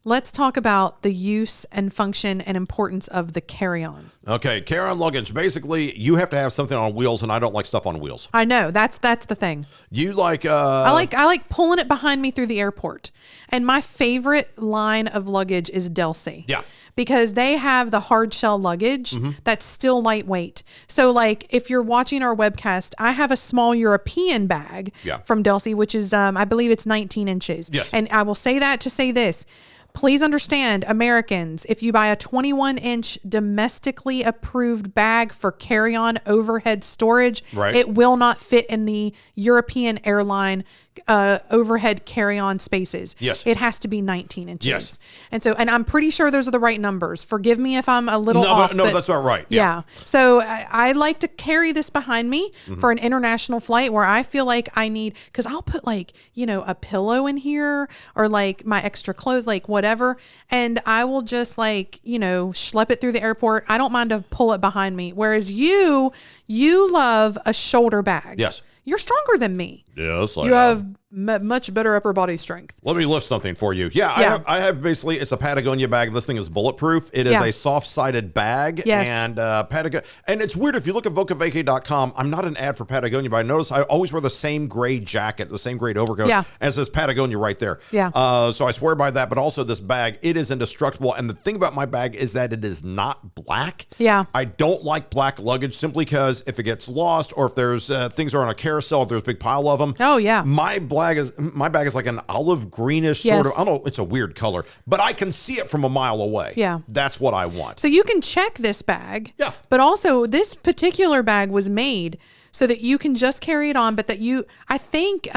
let's talk about the use and function and importance of the carry-on. Okay, carry-on luggage. Basically, you have to have something on wheels, and I don't like stuff on wheels. I know. That's the thing. You like... I like pulling it behind me through the airport. And my favorite line of luggage is Delsey. Yeah. Because they have the hard shell luggage that's still lightweight. So like if you're watching our webcast, I have a small European bag from Delsey, which is, I believe it's 19 inches. Yes. And I will say that to say this. Please understand, Americans, if you buy a 21-inch domestically approved bag for carry-on overhead storage, it will not fit in the European airline overhead carry-on spaces. Yes. It has to be 19 inches. Yes. And I'm pretty sure those are the right numbers. Forgive me if I'm a little off. No, that's about right. Yeah. So I like to carry this behind me for an international flight where I feel like I need, because I'll put like, a pillow in here or like my extra clothes, like whatever. And I will just like, schlep it through the airport. I don't mind to pull it behind me. Whereas you love a shoulder bag. Yes. You're stronger than me. Yes, you have much better upper body strength. Let me lift something for you. Yeah. I have basically, it's a Patagonia bag, and this thing is bulletproof. It is a soft-sided bag. Yes. And Patagonia. And it's weird, if you look at VocaVacay.com, I'm not an ad for Patagonia, but I notice I always wear the same gray jacket, the same gray overcoat, and it says Patagonia right there. Yeah. So I swear by that, but also this bag, it is indestructible. And the thing about my bag is that it is not black. Yeah. I don't like black luggage simply because if it gets lost or if there's things are on a carousel, if there's a big pile of them. Oh, yeah. My bag is like an olive greenish sort of, I don't know, it's a weird color, but I can see it from a mile away. Yeah. That's what I want. So you can check this bag. Yeah. But also this particular bag was made so that you can just carry it on, but that I think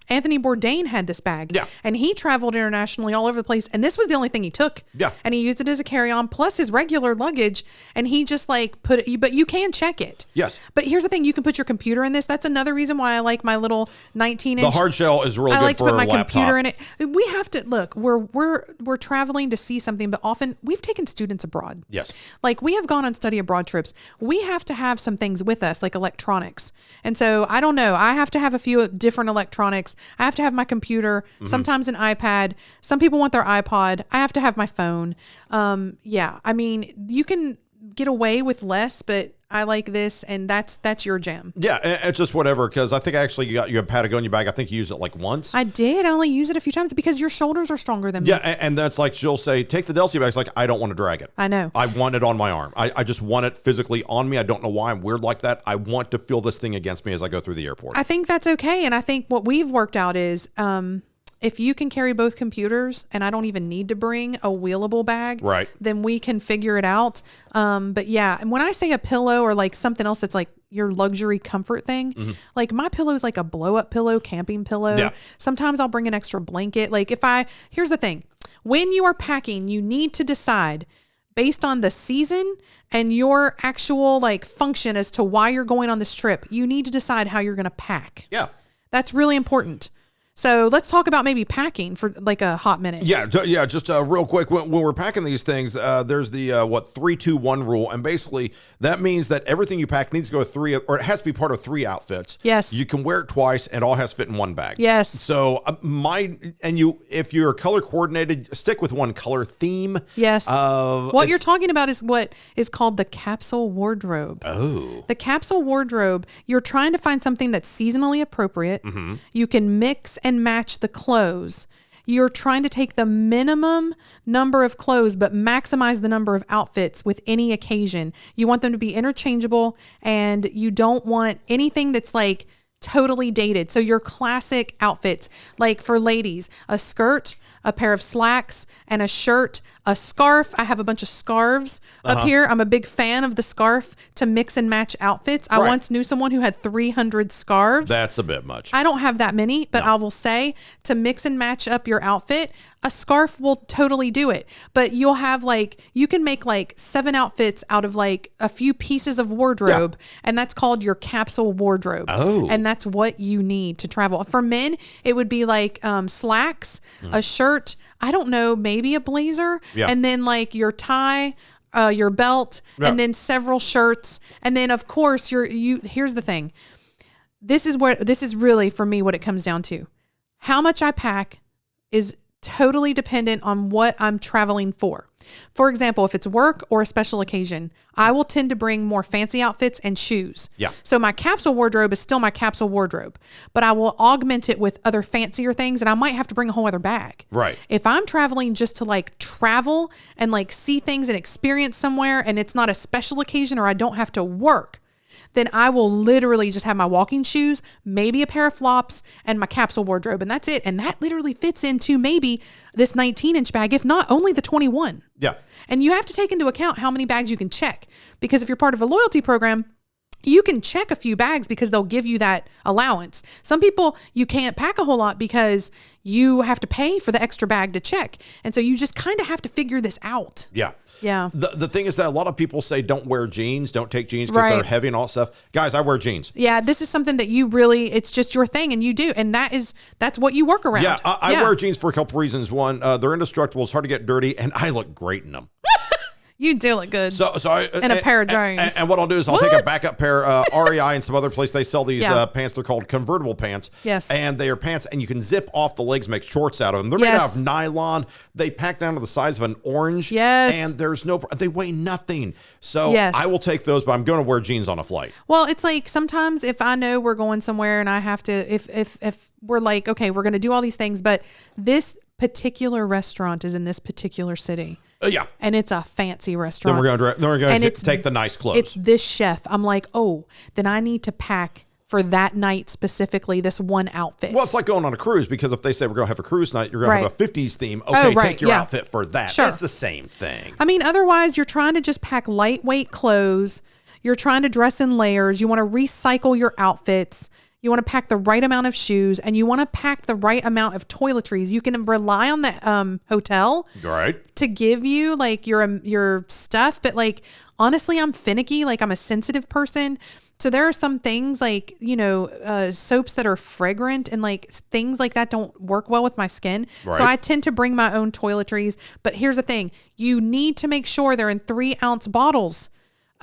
Anthony Bourdain had this bag. Yeah. And he traveled internationally all over the place. And this was the only thing he took. Yeah. And he used it as a carry-on plus his regular luggage. And he just like put it, but you can check it. Yes. But here's the thing, you can put your computer in this. That's another reason why I like my little 19-inch. The hard shell is really good for a laptop. I like to put my computer in it. We have to, look, we're traveling to see something, but often we've taken students abroad. Yes. Like we have gone on study abroad trips. We have to have some things with us, like electronics. And so I don't know. I have to have a few different electronics. I have to have my computer, sometimes an iPad. Some people want their iPod. I have to have my phone. I mean, you can get away with less, but I like this, and that's your jam. Yeah, it's just whatever, because I think actually you got your Patagonia bag. I think you used it like once. I did. I only use it a few times because your shoulders are stronger than me. Yeah, and that's like she'll say, take the Delsey bag. It's like, I don't want to drag it. I know. I want it on my arm. I just want it physically on me. I don't know why I'm weird like that. I want to feel this thing against me as I go through the airport. I think that's okay, and I think what we've worked out is if you can carry both computers and I don't even need to bring a wheelable bag, right, then we can figure it out. But yeah, and when I say a pillow or like something else that's like your luxury comfort thing, like my pillow is like a blow up pillow, camping pillow. Yeah. Sometimes I'll bring an extra blanket. Like here's the thing, when you are packing, you need to decide based on the season and your actual like function as to why you're going on this trip. You need to decide how you're going to pack. Yeah. That's really important. So let's talk about maybe packing for like a hot minute. Yeah. Just real quick. When we're packing these things, there's the 3-2-1 rule. And basically that means that everything you pack needs to go with 3, or it has to be part of 3 outfits. Yes. You can wear it twice and it all has to fit in one bag. Yes. So if you're color coordinated, stick with one color theme. Yes. What you're talking about is what is called the capsule wardrobe. Oh. The capsule wardrobe, you're trying to find something that's seasonally appropriate. Mm-hmm. You can mix and match the clothes. You're trying to take the minimum number of clothes, but maximize the number of outfits with any occasion. You want them to be interchangeable, and you don't want anything that's like totally dated. So your classic outfits, like for ladies, a skirt, a pair of slacks, and a shirt, a scarf. I have a bunch of scarves up here. I'm a big fan of the scarf to mix and match outfits. I once knew someone who had 300 scarves. That's a bit much. I don't have that many, but I will say to mix and match up your outfit, a scarf will totally do it. But you'll have you can make 7 outfits out of a few pieces of wardrobe, and that's called your capsule wardrobe. Oh. And that's what you need to travel. For men, it would be slacks, a shirt, I don't know, maybe a blazer, and then your tie, your belt, and then several shirts. And then of course here's the thing. This is really for me what it comes down to. How much I pack is totally dependent on what I'm traveling for. For example, if it's work or a special occasion, I will tend to bring more fancy outfits and shoes. Yeah. So my capsule wardrobe is still my capsule wardrobe, but I will augment it with other fancier things, and I might have to bring a whole other bag. Right. If I'm traveling just to travel and see things and experience somewhere, and it's not a special occasion or I don't have to work, then I will literally just have my walking shoes, maybe a pair of flops, and my capsule wardrobe, and that's it. And that literally fits into maybe this 19-inch bag, if not only the 21. Yeah. And you have to take into account how many bags you can check, because if you're part of a loyalty program, you can check a few bags because they'll give you that allowance. Some people, you can't pack a whole lot because you have to pay for the extra bag to check. And so you just kind of have to figure this out. Yeah. Yeah. The thing is that a lot of people say don't wear jeans, don't take jeans because they're heavy and all that stuff. Guys, I wear jeans. Yeah, this is something that you really, it's just your thing and you do. And that's what you work around. Yeah, I wear jeans for a couple reasons. One, they're indestructible, it's hard to get dirty, and I look great in them. You do look good. So in a pair of jeans. And what I'll do is I'll take a backup pair. REI and some other place, they sell these pants. They're called Convertible Pants. Yes. And they are pants, and you can zip off the legs, make shorts out of them. They're made out of nylon. They pack down to the size of an orange. Yes. And they weigh nothing. So I will take those, but I'm going to wear jeans on a flight. Well, it's sometimes if I know we're going somewhere and I have to, if we're okay, we're going to do all these things, but this particular restaurant is in this particular city. Yeah. And it's a fancy restaurant. Then we're going to take the nice clothes. It's this chef. I'm then I need to pack for that night specifically this one outfit. Well, it's like going on a cruise, because if they say we're going to have a cruise night, you're going to have a 50s theme. Okay, take your outfit for that. Sure. It's the same thing. I mean, otherwise you're trying to just pack lightweight clothes. You're trying to dress in layers. You want to recycle your outfits. You want to pack the right amount of shoes, and you want to pack the right amount of toiletries. You can rely on the hotel to give you your stuff. But honestly, I'm finicky. I'm a sensitive person. So there are some things soaps that are fragrant and things like that don't work well with my skin. Right. So I tend to bring my own toiletries. But here's the thing. You need to make sure they're in 3-ounce bottles.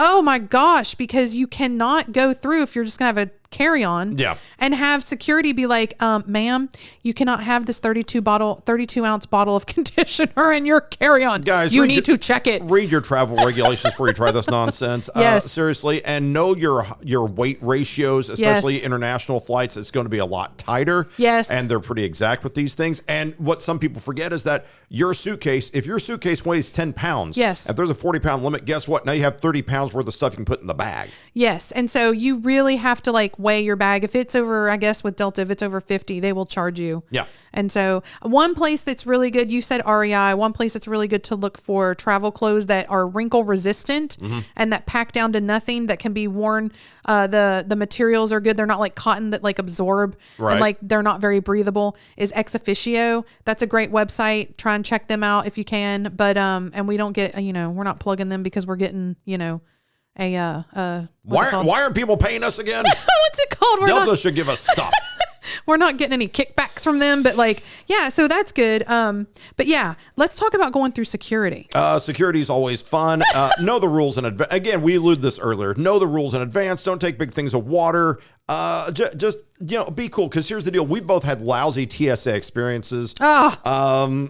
Oh my gosh, because you cannot go through, if you're just going to have a carry-on and have security be like, ma'am, you cannot have this 32 ounce bottle of conditioner in your carry-on. Guys, you need to check it. Read your travel regulations before you try this nonsense. Yes. Seriously. And know your weight ratios, especially international flights. It's going to be a lot tighter. Yes. And they're pretty exact with these things. And what some people forget is that if your suitcase weighs 10 pounds, if there's a 40-pound limit, guess what? Now you have 30 pounds worth of stuff you can put in the bag. Yes. And so you really have to like weigh your bag. If it's over, I guess with Delta, if it's over 50, they will charge you. Yeah. And so one place that's really good, you said REI, one place that's really good to look for travel clothes that are wrinkle resistant and that pack down to nothing, that can be worn. The materials are good. They're not like cotton that like absorb and like they're not very breathable, is Ex Officio. That's a great website. Try and check them out if you can. But, and we don't get, we're not plugging them because we're getting, why aren't people paying us again? What's it called? Delta should give us stuff. We're not getting any kickbacks from them, but so that's good. But yeah, let's talk about going through security. Security is always fun. Know the rules in advance. Again, we alluded this earlier. Know the rules in advance. Don't take big things of water. Just be cool. Because here's the deal: we both had lousy TSA experiences. Generally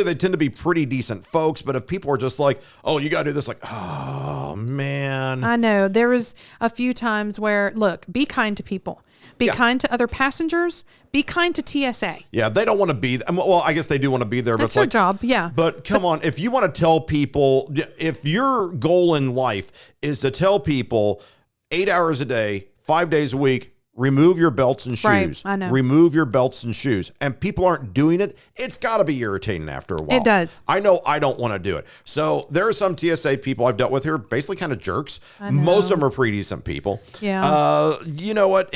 they tend to be pretty decent folks. But if people are just like, "Oh, you got to do this," like, "Oh man," I know there was a few times where, look, be kind to people. Be kind to other passengers. Be kind to TSA. Yeah, they don't want to be. Well, I guess they do want to be there. That's their job. Yeah. But come on, if you want to tell people, if your goal in life is to tell people 8 hours a day, 5 days a week, remove your belts and shoes. Right, I know. Remove your belts and shoes. And people aren't doing it. It's got to be irritating after a while. It does. I know I don't want to do it. So there are some TSA people I've dealt with here, basically kind of jerks. Most of them are pretty decent people. Yeah. You know what?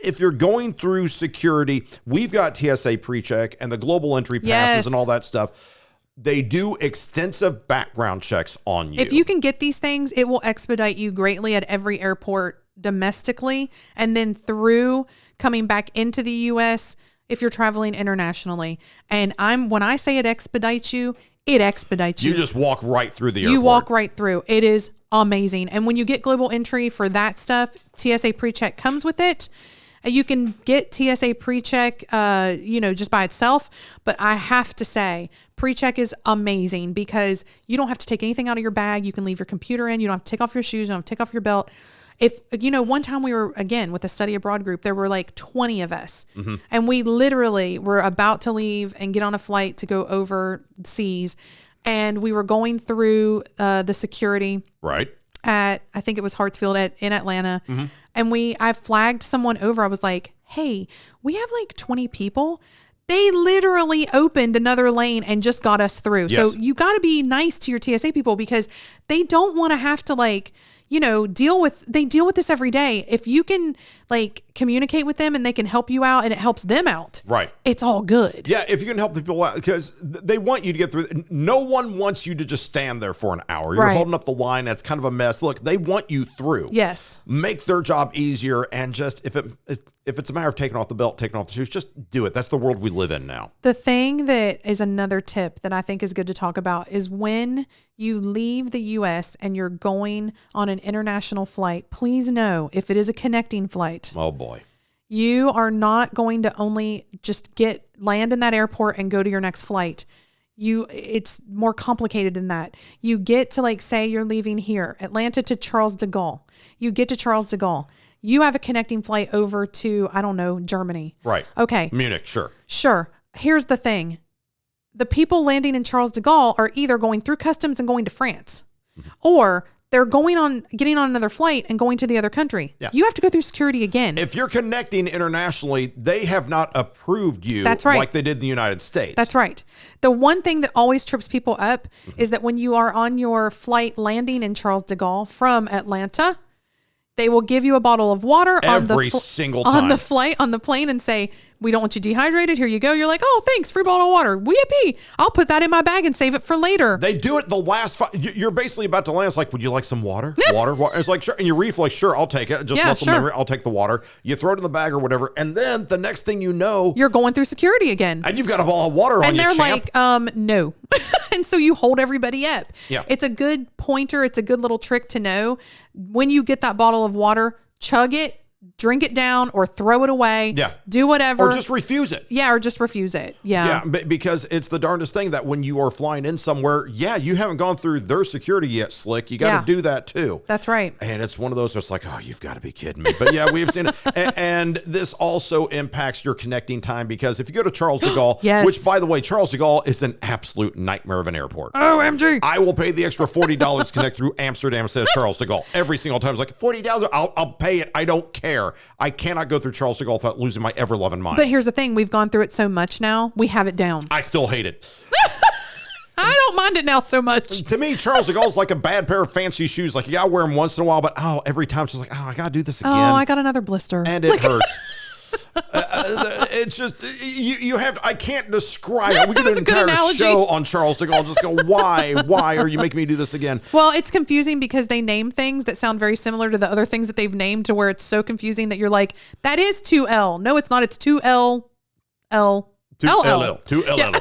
If you're going through security, we've got TSA PreCheck and the global entry passes and all that stuff. They do extensive background checks on you. If you can get these things, it will expedite you greatly at every airport domestically, and then through coming back into the U.S. if you're traveling internationally. And when I say it expedites you, it expedites you. You just walk right through the airport. You walk right through. It is amazing. And when you get global entry for that stuff, TSA PreCheck comes with it. You can get TSA PreCheck, just by itself. But I have to say, PreCheck is amazing because you don't have to take anything out of your bag. You can leave your computer in. You don't have to take off your shoes. You don't have to take off your belt. If, one time we were, again, with a study abroad group, there were like 20 of us. And we literally were about to leave and get on a flight to go overseas. And we were going through the security. Right. At, I think it was Hartsfield in Atlanta. And I flagged someone over. I was like, hey, we have like 20 people. They literally opened another lane and just got us through. Yes. So you got to be nice to your TSA people because they don't want to have to deal with this every day. If you can communicate with them and they can help you out and it helps them out. Right. It's all good. Yeah. If you can help the people out, because they want you to get through. No one wants you to just stand there for an hour. You're holding up the line. That's kind of a mess. Look, they want you through. Yes. Make their job easier. And just, if it's a matter of taking off the belt, taking off the shoes, just do it. That's the world we live in now. The thing that is another tip that I think is good to talk about is when you leave the U.S. and you're going on an international flight, please know if it is a connecting flight. Oh boy. You are not going to only just land in that airport and go to your next flight. It's more complicated than that. You get to say you're leaving here, Atlanta to Charles de Gaulle. You get to Charles de Gaulle. You have a connecting flight over to, I don't know, Germany. Right. Okay. Munich, sure. Sure. Here's the thing. The people landing in Charles de Gaulle are either going through customs and going to France, or they're getting on another flight and going to the other country. Yeah. You have to go through security again. If you're connecting internationally, they have not approved you like they did in the United States. That's right. The one thing that always trips people up is that when you are on your flight landing in Charles de Gaulle from Atlanta, they will give you a bottle of water every single time on the flight, on the plane, and say, we don't want you dehydrated. Here you go. You're like, oh, thanks. Free bottle of water. Yippee. I'll put that in my bag and save it for later. They do it the last you're basically about to land. It's like, would you like some water? Water. It's like, sure. And you reef like, sure, I'll take it. Just muscle memory. I'll take the water. You throw it in the bag or whatever. And then the next thing you know, you're going through security again. And you've got a bottle of water on you, and they're champ. like, no. And so you hold everybody up. Yeah. It's a good pointer. It's a good little trick to know when you get that bottle bottle of water, chug it, drink it down, or throw it away. Yeah. Do whatever. Or just refuse it. Yeah, or just refuse it. Yeah. Yeah, because it's the darndest thing that when you are flying in somewhere, you haven't gone through their security yet, Slick. You got to do that too. That's right. And it's one of those that's like, oh, you've got to be kidding me. But yeah, we've seen it. And this also impacts your connecting time because if you go to Charles de Gaulle, yes. which by the way, Charles de Gaulle is an absolute nightmare of an airport. OMG. I will pay the extra $40 to connect through Amsterdam instead of Charles de Gaulle. Every single time. It's like $40, I'll pay it. I don't care. I cannot go through Charles de Gaulle without losing my ever-loving mind. But here's the thing. We've gone through it so much now. We have it down. I still hate it. I don't mind it now so much. To me, Charles de Gaulle's like a bad pair of fancy shoes. Like, you got to wear them once in a while, but every time she's like, I got to do this again. Oh, I got another blister. And it hurts. It's just, you have, I can't describe it. We could do an entire show on Charles de Gaulle. Just go, why are you making me do this again? Well, it's confusing because they name things that sound very similar to the other things that they've named to where it's so confusing that you're like, that is 2L. No, it's not. It's 2L. 2LL. Yeah.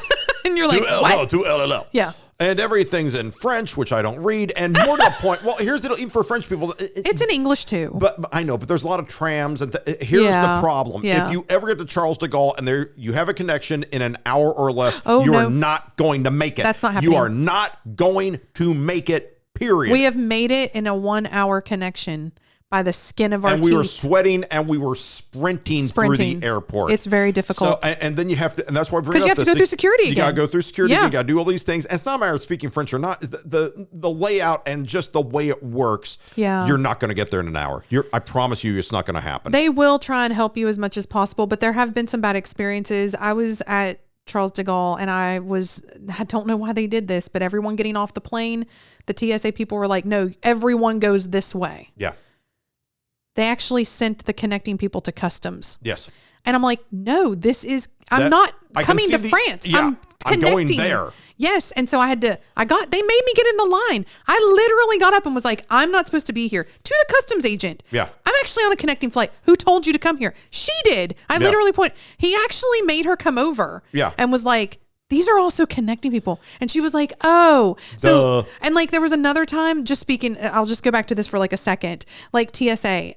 And you're like, 2LL, what? 2LL. Yeah. And everything's in French, which I don't read. And more to the point, well, here's the deal, even for French people. It's in English too. But I know, but there's a lot of trams. And here's the problem. Yeah. If you ever get to Charles de Gaulle and you have a connection in an hour or less, you are not going to make it. That's not happening. You are not going to make it, period. We have made it in a 1 hour connection by the skin of our teeth. And we were sweating and we were sprinting through the airport. It's very difficult. So, and then you have to, and that's why because you have to go through security again. You got to go through security. You got to do all these things. And it's not a matter of speaking French or not. The layout and just the way it works. Yeah. You're not going to get there in an hour. I promise you, it's not going to happen. They will try and help you as much as possible, but there have been some bad experiences. I was at Charles de Gaulle and I don't know why they did this, but everyone getting off the plane, the TSA people were like, no, everyone goes this way. Yeah. They actually sent the connecting people to customs. Yes. And I'm like, no, I'm not coming to France. Yeah, I'm going there. Yes. And so they made me get in the line. I literally got up and was like, I'm not supposed to be here, to the customs agent. Yeah. I'm actually on a connecting flight. Who told you to come here? She did. I literally he actually made her come over. Yeah. And was like, these are also connecting people. And she was like, oh. So, and like there was another time, I'll just go back to this for like a second. Like TSA,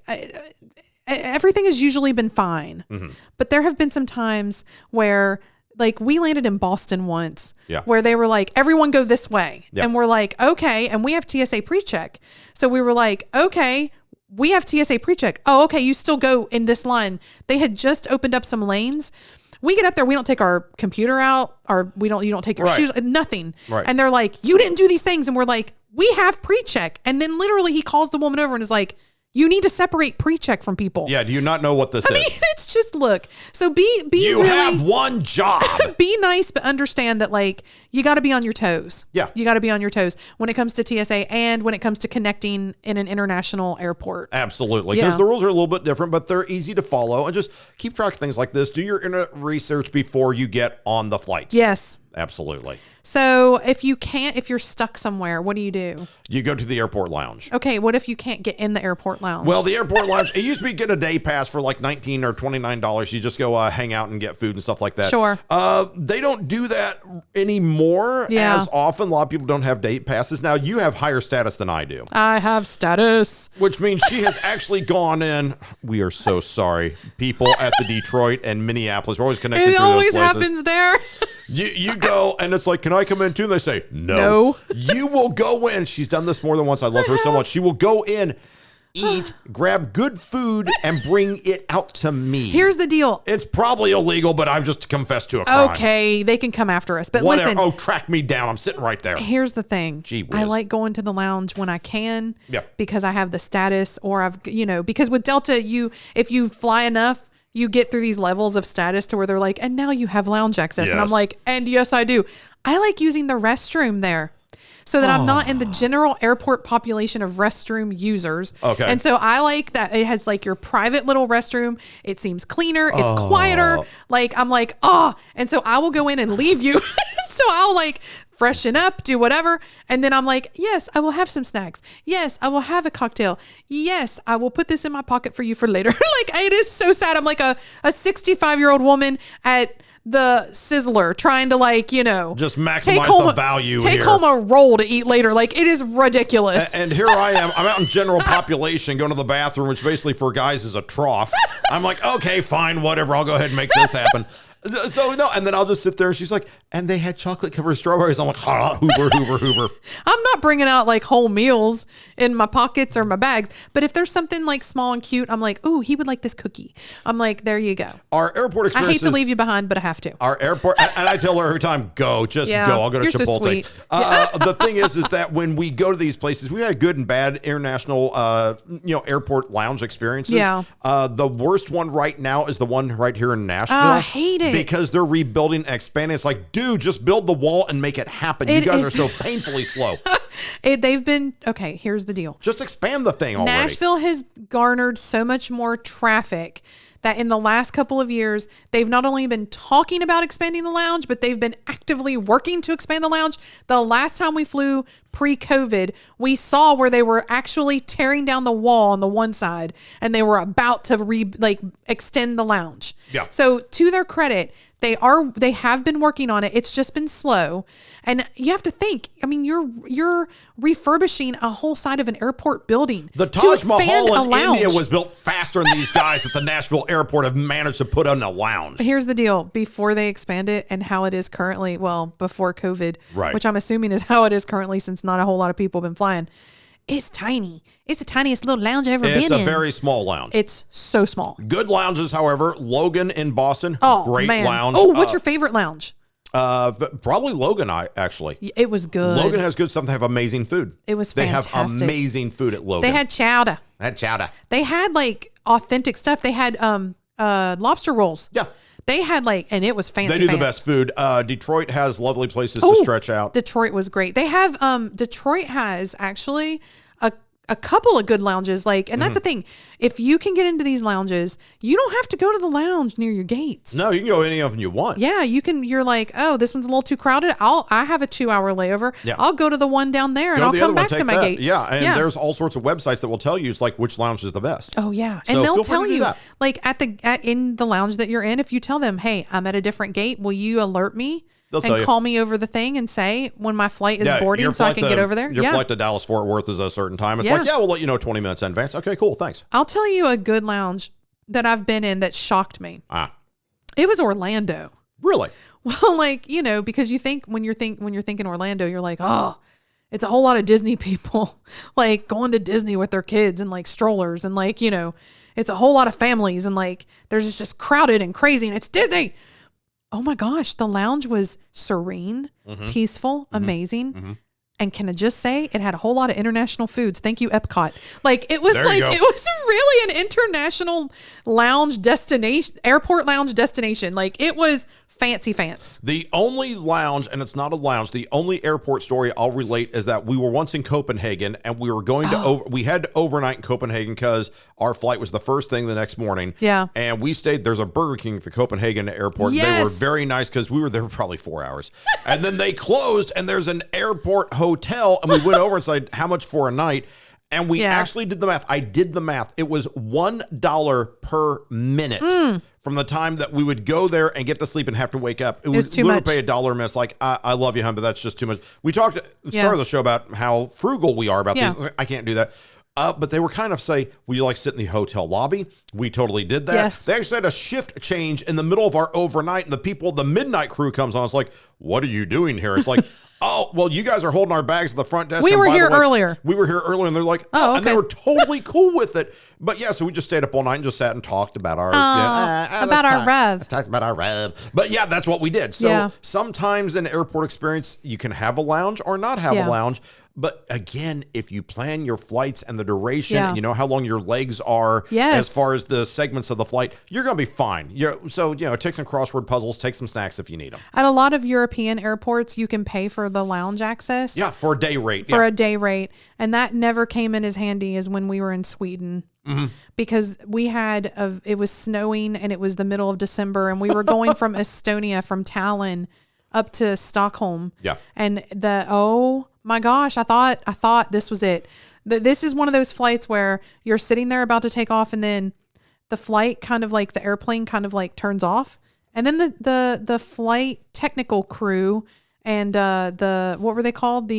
everything has usually been fine. Mm-hmm. But there have been some times where like we landed in Boston once where they were like, everyone go this way. Yeah. And we're like, okay. And we have TSA pre-check. So we were like, okay, we have TSA pre-check. Oh, okay. You still go in this line. They had just opened up some lanes. We get up there, we don't take our computer out, or you don't take your shoes, nothing. Right. And they're like, you didn't do these things. And we're like, we have pre-check. And then literally he calls the woman over and is like, you need to separate pre-check from people. Yeah, do you not know what this is? I mean, it's just, look. So you really have one job. Be nice, but understand that like you got to be on your toes. Yeah. You got to be on your toes when it comes to TSA and when it comes to connecting in an international airport. Absolutely. Because the rules are a little bit different, but they're easy to follow. And just keep track of things like this. Do your internet research before you get on the flights. Yes. Absolutely. So if you're stuck somewhere, what do? You go to the airport lounge. Okay. What if you can't get in the airport lounge? Well, the airport lounge, it used to be get a day pass for like $19 or $29. You just go hang out and get food and stuff like that. Sure. They don't do that anymore as often. A lot of people don't have day passes. Now you have higher status than I do. I have status. Which means she has actually gone in. We are so sorry. People at the Detroit and Minneapolis. We're always connected through those places. It always happens there. You go and it's like, can I come in too? And they say, no. You will go in. She's done this more than once. I love her so much. She will go in, eat, grab good food, and bring it out to me. Here's the deal. It's probably illegal, but I've just confessed to a crime. Okay, they can come after us. But whatever. Listen. Oh, track me down. I'm sitting right there. Here's the thing. Gee whiz. I like going to the lounge when I can. Yeah. Because I have the status or because with Delta, if you fly enough, you get through these levels of status to where they're like, and now you have lounge access. Yes. And I'm like, and yes, I do. I like using the restroom there so that I'm not in the general airport population of restroom users. Okay. And so I like that it has like your private little restroom. It seems cleaner. It's quieter. Like, I'm like, and so I will go in and leave you. So I'll like freshen up, do whatever. And then I'm like, yes, I will have some snacks. Yes, I will have a cocktail. Yes, I will put this in my pocket for you for later. Like, it is so sad. I'm like a 65-year-old woman at the Sizzler trying to, like, just maximize the value take here. home a roll to eat later. Like, it is ridiculous. And here I am. I'm out in general population going to the bathroom, which basically for guys is a trough. I'm like, okay, fine, whatever. I'll go ahead and make this happen. So, no, and then I'll just sit there and she's like, and they had chocolate covered strawberries. I'm like, Hoover. I'm not bringing out like whole meals in my pockets or my bags. But if there's something like small and cute, I'm like, ooh, he would like this cookie. I'm like, there you go. Our airport experience. I hate to leave you behind, but I have to. Our airport, and I tell her every time, go, just go. I'll go to Chipotle. So sweet. The thing is that when we go to these places, we had good and bad international, airport lounge experiences. Yeah. The worst one right now is the one right here in Nashville. I hate it. Because they're rebuilding and expanding. It's like, dude, just build the wall and make it happen. You guys are so painfully slow. Here's the deal. Just expand the thing already. Nashville has garnered so much more traffic that in the last couple of years, they've not only been talking about expanding the lounge, but they've been actively working to expand the lounge. The last time we flew pre-COVID, we saw where they were actually tearing down the wall on the one side and they were about to extend the lounge. Yeah. So to their credit, they have been working on it. It's just been slow. And you have to think, I mean, you're refurbishing a whole side of an airport building. The Taj Mahal in India was built faster than these guys at the Nashville airport have managed to put on a lounge. Here's the deal. Before they expand it and how it is currently, before COVID, right, which I'm assuming is how it is currently since not a whole lot of people have been flying. It's tiny. It's the tiniest little lounge I've ever been in. It's a very small lounge. It's so small. Good lounges, however. Logan in Boston, great lounge. Oh, what's your favorite lounge? Probably Logan, actually. It was good. Logan has good stuff. They have amazing food. It was fantastic. They have amazing food at Logan. They had chowder. They had like authentic stuff. They had lobster rolls. Yeah. They had and it was fancy. They do the best food. Detroit has lovely places to stretch out. Detroit was great. They have, Detroit has actually a couple of good lounges. And that's the thing. If you can get into these lounges, you don't have to go to the lounge near your gates. No, you can go any of them you want. Yeah, you can. You're like, oh, this one's a little too crowded. I have a 2-hour layover. Yeah. I'll go to the one down there and I'll come back to my gate. Yeah, and there's all sorts of websites that will tell you which lounge is the best. Oh yeah, so and they'll tell you in the lounge that you're in. If you tell them, hey, I'm at a different gate, will you alert me? And call me over the thing and say when my flight is boarding so I can get over there. Your flight to Dallas-Fort Worth is a certain time. It's we'll let you know 20 minutes in advance. Okay, cool, thanks. I'll tell you a good lounge that I've been in that shocked me. It was Orlando. Really? Well, because you think when you're thinking Orlando, you're like, oh, it's a whole lot of Disney people going to Disney with their kids and strollers and it's a whole lot of families and there's just crowded and crazy and it's Disney. Oh my gosh, the lounge was serene, peaceful, amazing. And can I just say it had a whole lot of international foods. Thank you, Epcot. It was it was really an international lounge destination, airport lounge destination. It was fancy. The only lounge, and it's not a lounge, the only airport story I'll relate is that we were once in Copenhagen and we were going we had to overnight in Copenhagen because our flight was the first thing the next morning. Yeah. And we stayed, there's a Burger King at the Copenhagen airport. Yes. They were very nice because we were there for probably 4 hours. And then they closed and there's an airport hotel and we went over and said, how much for a night? And we actually did the math. I did the math. It was $1 per minute from the time that we would go there and get to sleep and have to wake up. It was too much. Pay $1 a minute. It's like, I love you, hon, but that's just too much. We talked at the start of the show about how frugal we are about these. I can't do that. But they were kind of say, will you sit in the hotel lobby? We totally did that. Yes. They actually had a shift change in the middle of our overnight, and the midnight crew comes on. It's like, what are you doing here? It's like, oh, well, you guys are holding our bags at the front desk. We were here earlier. We were here earlier, and they're like, oh, okay. And they were totally cool with it. But yeah, so we just stayed up all night and just sat and talked about our rev. Talked about our rev. But yeah, that's what we did. So sometimes in airport experience, you can have a lounge or not have a lounge. But again, if you plan your flights and the duration, and you know how long your legs are as far as the segments of the flight, you're going to be fine. So take some crossword puzzles, take some snacks if you need them. At a lot of European airports, you can pay for the lounge access. Yeah, for a day rate. For a day rate. And that never came in as handy as when we were in Sweden. Because we had, it was snowing and it was the middle of December and we were going from Estonia, from Tallinn, up to Stockholm. Yeah. And oh my gosh, I thought this was it. This is one of those flights where you're sitting there about to take off, and then the flight kind of like the airplane kind of like turns off. And then the flight technical crew and what were they called?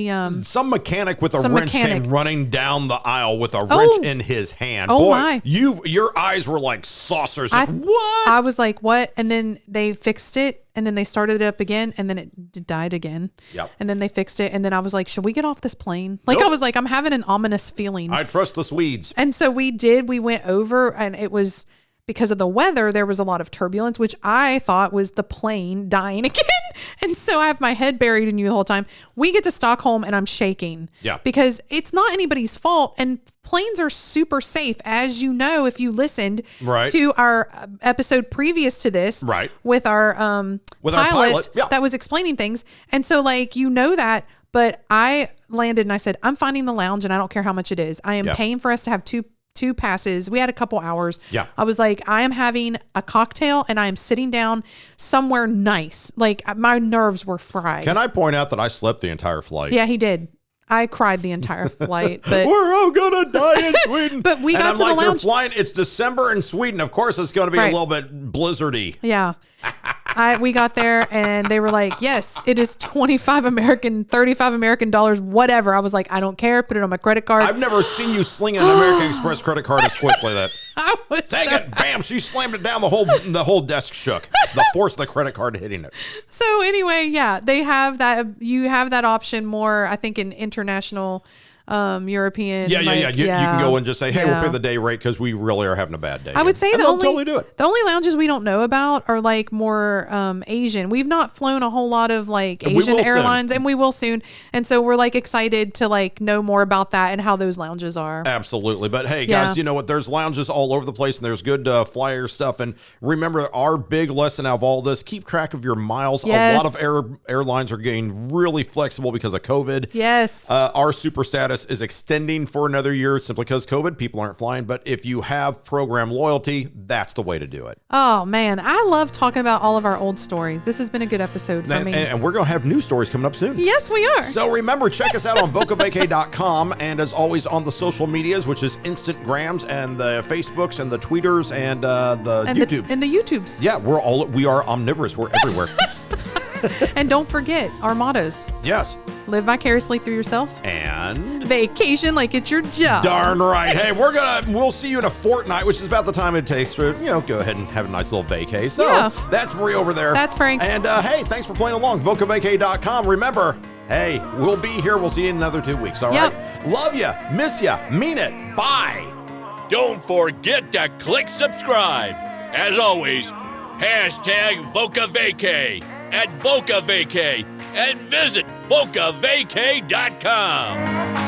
Some mechanic with a wrench came running down the aisle with a wrench in his hand. Oh, boy, my. Your eyes were like saucers. What? I was like, what? And then they fixed it, and then they started it up again, and then it died again. Yep. And then they fixed it, and then I was like, should we get off this plane? Like, I was like, I'm having an ominous feeling. I trust the Swedes. And so we did. We went over, and it was because of the weather, there was a lot of turbulence, which I thought was the plane dying again. And so I have my head buried in you the whole time. We get to Stockholm and I'm shaking. Yeah. Because it's not anybody's fault. And planes are super safe, as you know, if you listened to our episode previous to this. Right. With our pilot that was explaining things. And so like, you know that. But I landed and I said, I'm finding the lounge and I don't care how much it is. I am paying for us to have two passes. We had a couple hours. Yeah. I was like, I am having a cocktail and I am sitting down somewhere nice. Like my nerves were fried. Can I point out that I slept the entire flight? Yeah, he did. I cried the entire flight, but we're all gonna die in Sweden. But we got to the lounge. You're flying. It's December in Sweden. Of course, it's going to be a little bit blizzardy. Yeah. We got there and they were like, yes, it is $35 American dollars, whatever. I was like, I don't care. Put it on my credit card. I've never seen you sling an American Express credit card as quickly that. I was Take it. Bam. She slammed it down. The whole desk shook. The force of the credit card hitting it. So anyway, yeah, they have that. You have that option more, I think, in international European. Yeah. You can go and just say, hey, we'll pay the day rate because we really are having a bad day. I would say totally do it. The only lounges we don't know about are like more Asian. We've not flown a whole lot of like Asian airlines, and we will soon. And so we're like excited to like know more about that and how those lounges are. Absolutely. But hey, guys, you know what? There's lounges all over the place and there's good flyer stuff. And remember, our big lesson out of all this, keep track of your miles. Yes. A lot of airlines are getting really flexible because of COVID. Yes. Our super status is extending for another year simply because COVID. People aren't flying. But if you have program loyalty, that's the way to do it. Oh, man. I love talking about all of our old stories. This has been a good episode for me. And we're going to have new stories coming up soon. Yes, we are. So remember, check us out on VocaVacay.com and as always on the social medias, which is Instagrams and the Facebooks and the Tweeters and the YouTube. And the YouTubes. Yeah, we are omnivorous. We're everywhere. And don't forget our mottos. Yes. Live vicariously through yourself. And vacation like it's your job. Darn right. Hey, we'll see you in a fortnight, which is about the time it takes to, go ahead and have a nice little vacay. So that's Marie over there. That's Frank. And hey, thanks for playing along. VocaVacay.com. Remember, hey, we'll be here. We'll see you in another 2 weeks. All right. Love you. Miss you. Mean it. Bye. Don't forget to click subscribe. As always, #Voca Vacay at Voca Vacay and visit VocaVacay.com.